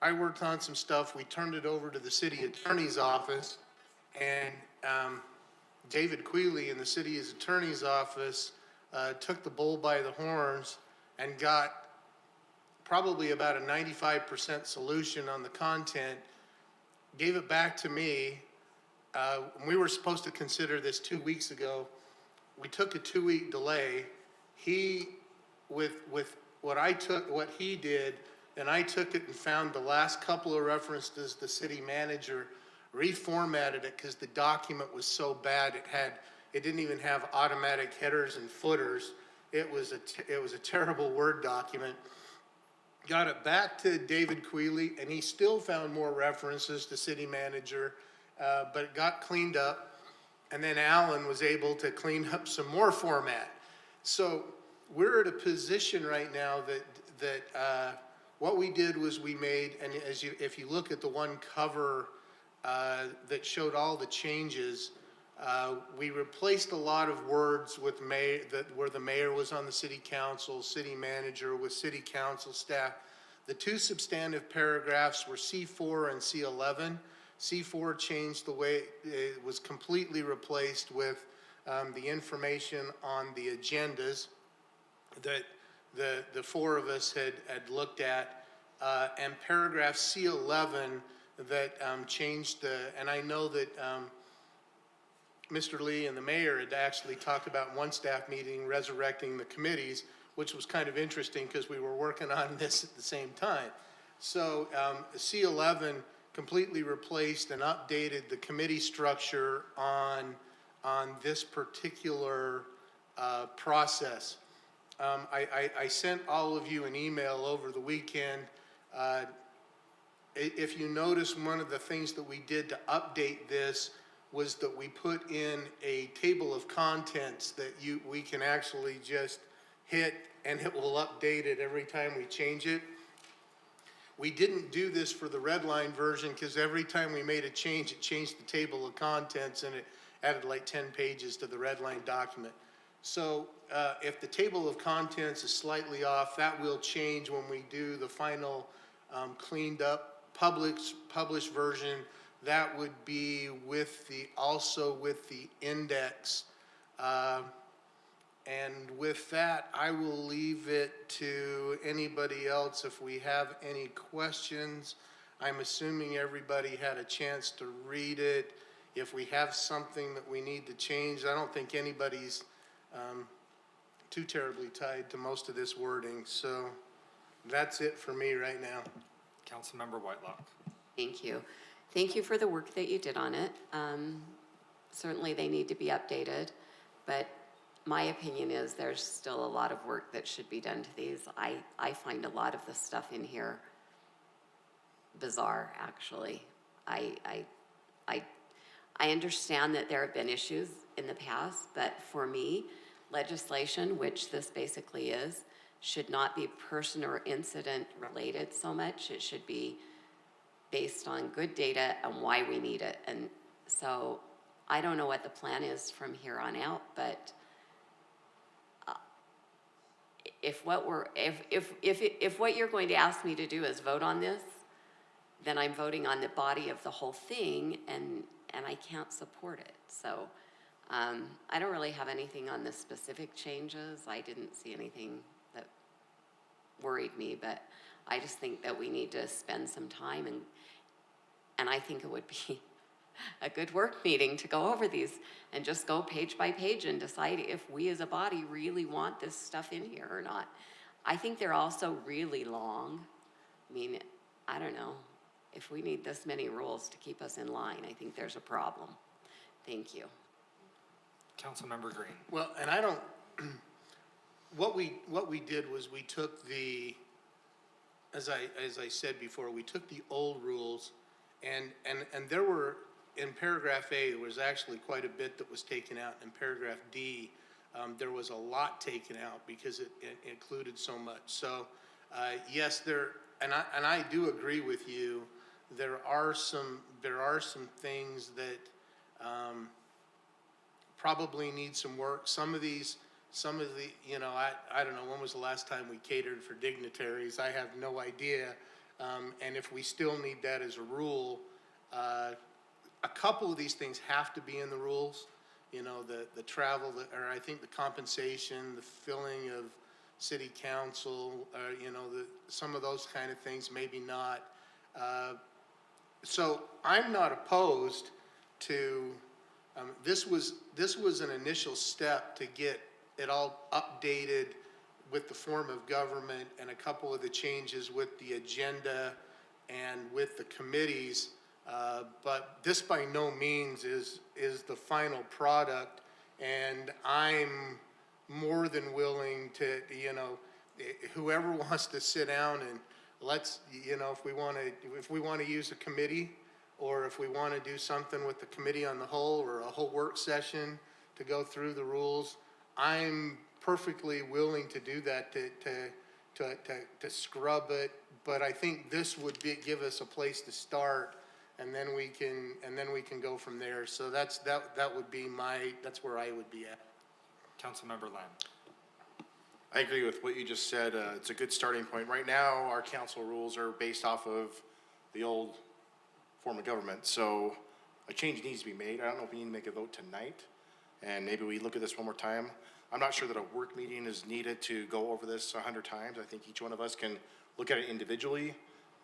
I worked on some stuff. We turned it over to the city attorney's office, and David Quealy in the city attorney's office took the bull by the horns and got probably about a 95% solution on the content, gave it back to me. We were supposed to consider this 2 weeks ago. We took a 2-week delay. He, with what he did, and I took it and found the last couple of references the city manager reformatted it because the document was so bad it didn't even have automatic headers and footers. It was a terrible Word document. Got it back to David Quealy, and he still found more references to city manager, but it got cleaned up. And then Alan was able to clean up some more format. So we're at a position right now that what we did was we made, and if you look at the one cover that showed all the changes, we replaced a lot of words with where the mayor was on the city council, city manager with city council staff. The two substantive paragraphs were C4 and C11. C4 changed the way it was completely replaced with the information on the agendas that the four of us had looked at, and paragraph C11 that changed and I know that Mr. Lee and the mayor had actually talked about in one staff meeting resurrecting the committees, which was kind of interesting because we were working on this at the same time. So C11 completely replaced and updated the committee structure on this particular process. I sent all of you an email over the weekend. If you notice, one of the things that we did to update this was that we put in a table of contents that we can actually just hit and it will update it every time we change it. We didn't do this for the red line version because every time we made a change, it changed the table of contents and it added like 10 pages to the red line document. So if the table of contents is slightly off, that will change when we do the final cleaned up published version. That would be also with the index. And with that, I will leave it to anybody else if we have any questions. I'm assuming everybody had a chance to read it. If we have something that we need to change, I don't think anybody's too terribly tied to most of this wording. So that's it for me right now. Councilmember Whitelock. Thank you. Thank you for the work that you did on it. Certainly they need to be updated, but my opinion is there's still a lot of work that should be done to these. I find a lot of the stuff in here bizarre, actually. I understand that there have been issues in the past, but for me, legislation, which this basically is, should not be person or incident related so much. It should be based on good data and why we need it. And so I don't know what the plan is from here on out, but if what you're going to ask me to do is vote on this, then I'm voting on the body of the whole thing, and I can't support it. So I don't really have anything on the specific changes. I didn't see anything that worried me, but I just think that we need to spend some time, and I think it would be a good work meeting to go over these and just go page by page and decide if we as a body really want this stuff in here or not. I think they're also really long. I mean, I don't know. If we need this many rules to keep us in line, I think there's a problem. Thank you. Councilmember Green. Well, and I don't, what we did was we took the, as I said before, we took the old rules and there were, in paragraph A, there was actually quite a bit that was taken out. In paragraph D, there was a lot taken out because it included so much. So yes, and I do agree with you. There are some things that probably need some work. Some of the, you know, I don't know, when was the last time we catered for dignitaries? I have no idea. And if we still need that as a rule, a couple of these things have to be in the rules. You know, the travel, or I think the compensation, the filling of city council, you know, some of those kind of things, maybe not. So I'm not opposed to, this was an initial step to get it all updated with the form of government and a couple of the changes with the agenda and with the committees. But this by no means is the final product, and I'm more than willing to, you know, whoever wants to sit down and let's, you know, if we want to use a committee, or if we want to do something with the committee on the whole, or a whole work session to go through the rules, I'm perfectly willing to do that, to scrub it. But I think this would give us a place to start, and then we can go from there. So that would be that's where I would be at. Councilmember Lamb. I agree with what you just said. It's a good starting point. Right now, our council rules are based off of the old form of government. So a change needs to be made. I don't know if we need to make a vote tonight, and maybe we look at this one more time. I'm not sure that a work meeting is needed to go over this 100 times. I think each one of us can look at it individually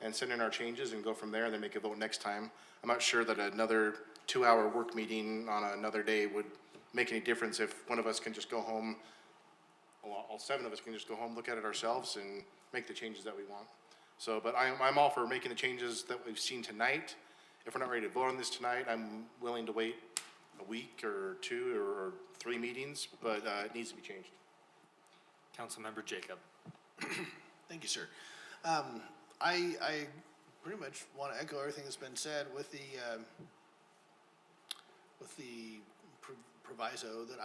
and send in our changes and go from there and then make a vote next time. I'm not sure that another 2-hour work meeting on another day would make any difference if one of us can just go home, well, all 7 of us can just go home, look at it ourselves, and make the changes that we want. So, but I'm all for making the changes that we've seen tonight. If we're not ready to vote on this tonight, I'm willing to wait a week or 2 or 3 meetings, but it needs to be changed. Councilmember Jacob. Thank you, sir. I pretty much want to echo everything that's been said with the proviso that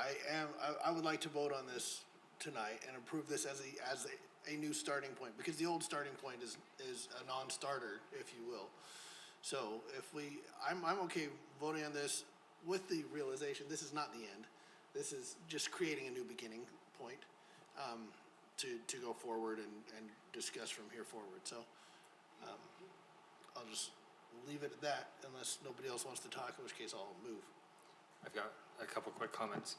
I would like to vote on this tonight and approve this as a new starting point, because the old starting point is a non-starter, if you will. So if I'm okay voting on this with the realization this is not the end. This is just creating a new beginning point to go forward and discuss from here forward. So I'll just leave it at that unless nobody else wants to talk, in which case I'll move. I've got a couple quick comments.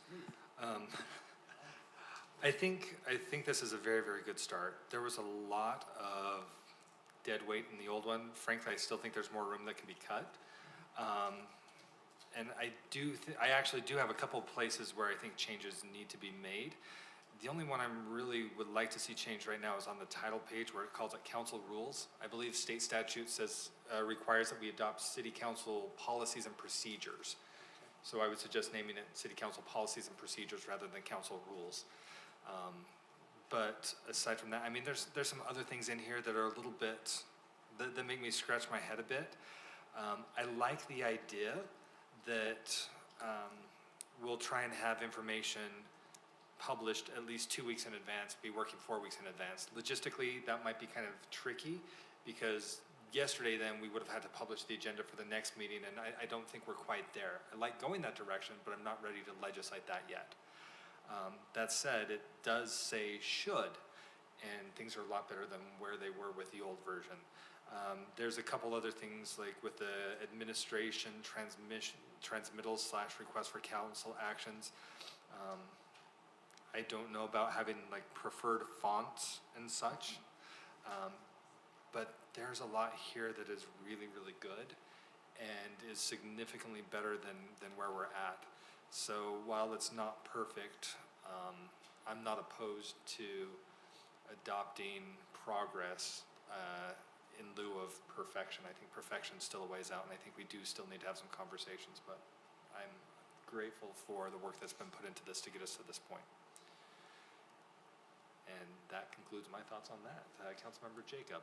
I think this is a very, very good start. There was a lot of dead weight in the old one. Frankly, I still think there's more room that can be cut. And I actually do have a couple places where I think changes need to be made. The only one I'm really would like to see changed right now is on the title page where it calls it council rules. I believe state statute says, requires that we adopt city council policies and procedures. So I would suggest naming it city council policies and procedures rather than council rules. But aside from that, I mean, there's some other things in here that are a little bit, that make me scratch my head a bit. I like the idea that we'll try and have information published at least 2 weeks in advance, be working 4 weeks in advance. Logistically, that might be kind of tricky because yesterday then we would have had to publish the agenda for the next meeting, and I don't think we're quite there. I like going that direction, but I'm not ready to legislate that yet. That said, it does say should, and things are a lot better than where they were with the old version. There's a couple other things like with the administration transmittal / request for council actions. I don't know about having like preferred fonts and such, but there's a lot here that is really, really good and is significantly better than where we're at. So while it's not perfect, I'm not opposed to adopting progress in lieu of perfection. I think perfection's still a ways out, and I think we do still need to have some conversations, but I'm grateful for the work that's been put into this to get us to this point. And that concludes my thoughts on that. Councilmember Jacob.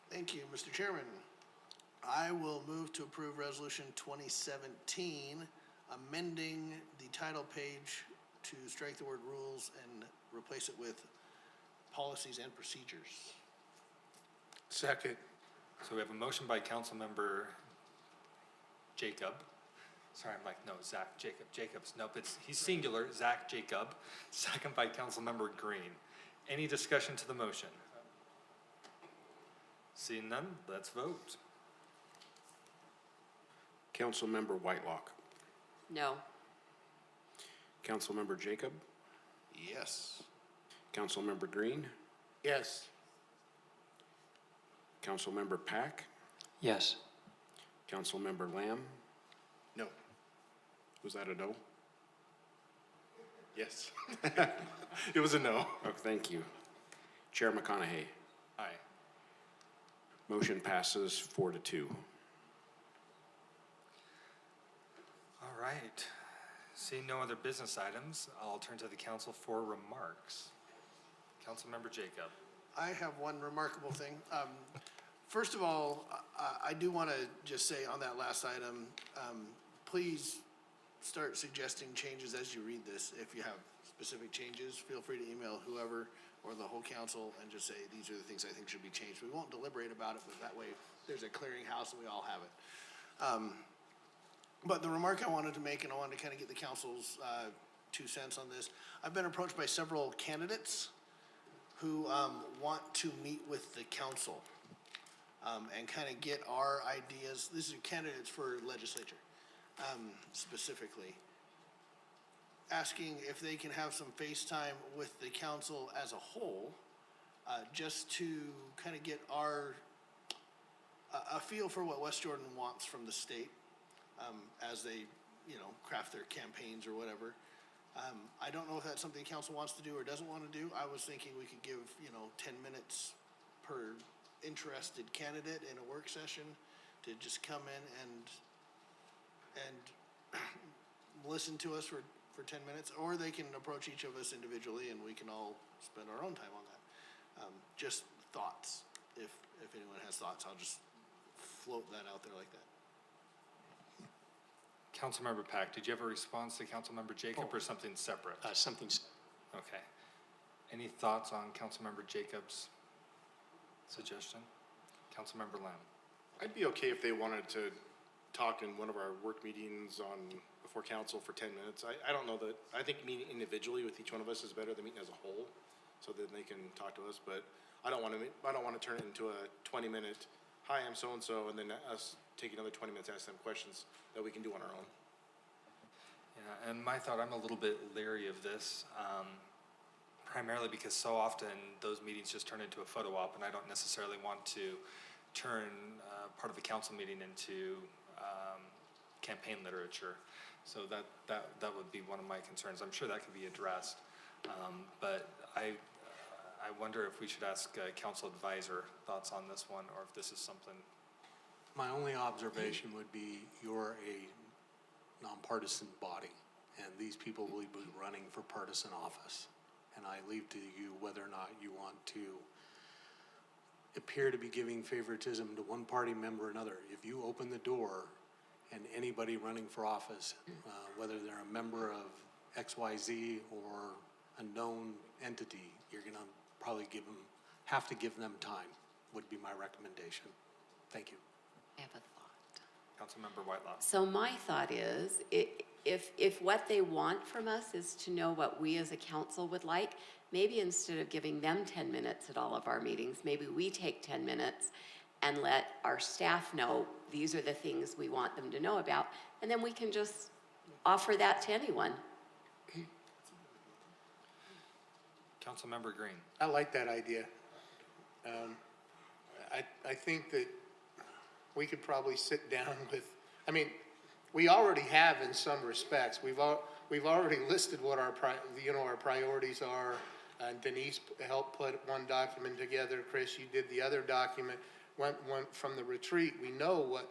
Thank you, Mr. Chairman. I will move to approve Resolution 2017, amending the title page to strike the word rules and replace it with policies and procedures. Second. So we have a motion by Councilmember Jacob. Sorry, I'm like, no, Zach Jacob. Jacobs. Nope, he's singular, Zach Jacob. Second by Councilmember Green. Any discussion to the motion? Seeing none, let's vote. Councilmember Whitelock. No. Councilmember Jacob. Yes. Councilmember Green. Yes. Councilmember Pack. Yes. Councilmember Lamb. No. Was that a no? Yes. It was a no. Oh, thank you. Chair McConaughey. Aye. Motion passes 4-2. All right. Seeing no other business items, I'll turn to the council for remarks. Councilmember Jacob. I have one remarkable thing. First of all, I do want to just say on that last item, please start suggesting changes as you read this. If you have specific changes, feel free to email whoever or the whole council and just say, these are the things I think should be changed. We won't deliberate about it, but that way there's a clearinghouse and we all have it. But the remark I wanted to make, and I wanted to kind of get the council's 2 cents on this, I've been approached by several candidates who want to meet with the council and kind of get our ideas. These are candidates for legislature specifically, asking if they can have some FaceTime with the council as a whole, just to kind of get a feel for what West Jordan wants from the state as they, craft their campaigns or whatever. I don't know if that's something council wants to do or doesn't want to do. I was thinking we could give, 10 minutes per interested candidate in a work session to just come in and listen to us for 10 minutes, or they can approach each of us individually and we can all spend our own time on that. Just thoughts. If anyone has thoughts, I'll just float that out there like that. Councilmember Pack, did you have a response to Councilmember Jacob or something separate? Something. Okay. Any thoughts on Councilmember Jacob's suggestion? Councilmember Lamb. I'd be okay if they wanted to talk in one of our work meetings before council for 10 minutes. I don't know that, I think meeting individually with each one of us is better than meeting as a whole, so that they can talk to us, but I don't want to turn it into a 20-minute, hi, I'm so-and-so, and then us take another 20 minutes to ask them questions that we can do on our own. Yeah, and my thought, I'm a little bit leery of this. primarily because so often those meetings just turn into a photo op, and I don't necessarily want to turn part of the council meeting into campaign literature. So that would be one of my concerns. I'm sure that could be addressed. But I wonder if we should ask council advisor thoughts on this one, or if this is something. My only observation would be you're a nonpartisan body, and these people will be running for partisan office. And I leave to you whether or not you want to appear to be giving favoritism to one party member or another. If you open the door and anybody running for office, whether they're a member of XYZ or a known entity, you're gonna probably have to give them time, would be my recommendation. Thank you. I have a thought. Councilmember Whitelock. So my thought is, if what they want from us is to know what we as a council would like, maybe instead of giving them 10 minutes at all of our meetings, maybe we take 10 minutes and let our staff know these are the things we want them to know about, and then we can just offer that to anyone. Councilmember Green. I like that idea. I think that we could probably sit down with, I mean, we already have in some respects. We've already listed what our priorities are. Denise helped put one document together. Chris, you did the other document. Went from the retreat. We know what,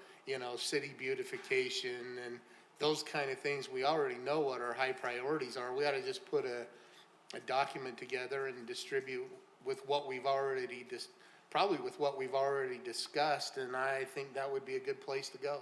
city beautification and those kind of things. We already know what our high priorities are. We ought to just put a document together and distribute with what we've already probably with what we've already discussed, and I think that would be a good place to go.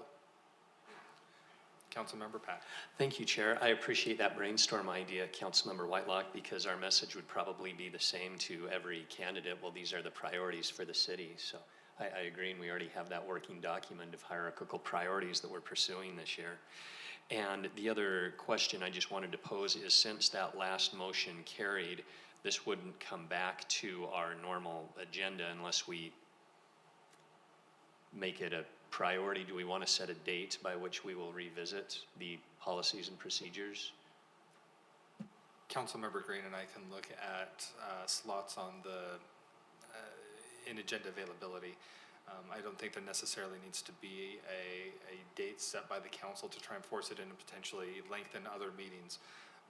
Councilmember Pat. Thank you, Chair. I appreciate that brainstorm idea, Councilmember Whitelock, because our message would probably be the same to every candidate. Well, these are the priorities for the city. So I agree, and we already have that working document of hierarchical priorities that we're pursuing this year. And the other question I just wanted to pose is, since that last motion carried, this wouldn't come back to our normal agenda unless we make it a priority. Do we want to set a date by which we will revisit the policies and procedures? Councilmember Green and I can look at slots on the in agenda availability. I don't think there necessarily needs to be a date set by the council to try and force it in and potentially lengthen other meetings.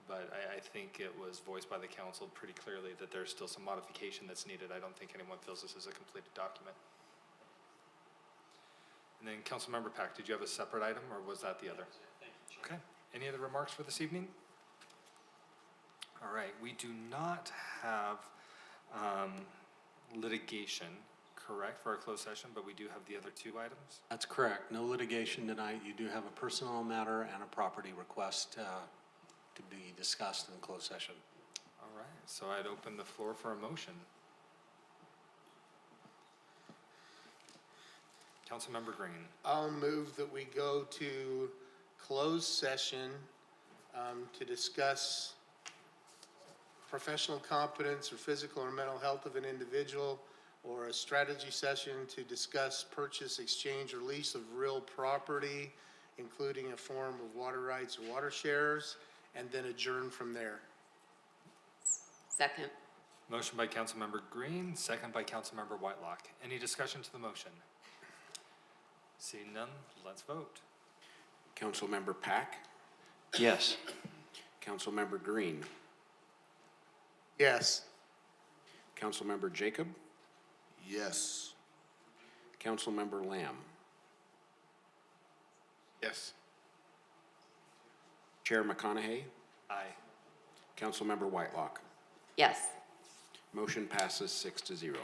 But I think it was voiced by the council pretty clearly that there's still some modification that's needed. I don't think anyone feels this is a completed document. And then Councilmember Pack, did you have a separate item, or was that the other? Okay. Any other remarks for this evening? All right. We do not have litigation, correct, for our closed session, but we do have the other two items. That's correct. No litigation tonight. You do have a personnel matter and a property request to be discussed in closed session. All right. So I'd open the floor for a motion. Councilmember Green. I'll move that we go to closed session to discuss professional competence or physical or mental health of an individual, or a strategy session to discuss purchase, exchange, or lease of real property, including a form of water rights or water shares, and then adjourn from there. Second. Motion by Councilmember Green, second by Councilmember Whitelock. Any discussion to the motion? Seeing none, let's vote. Councilmember Pack, Yes. Councilmember Green, Yes. Councilmember Jacob, Yes. Councilmember Lamb, Yes. Chair McConaughey, Aye. Councilmember Whitelock. Yes. Motion passes 6-0.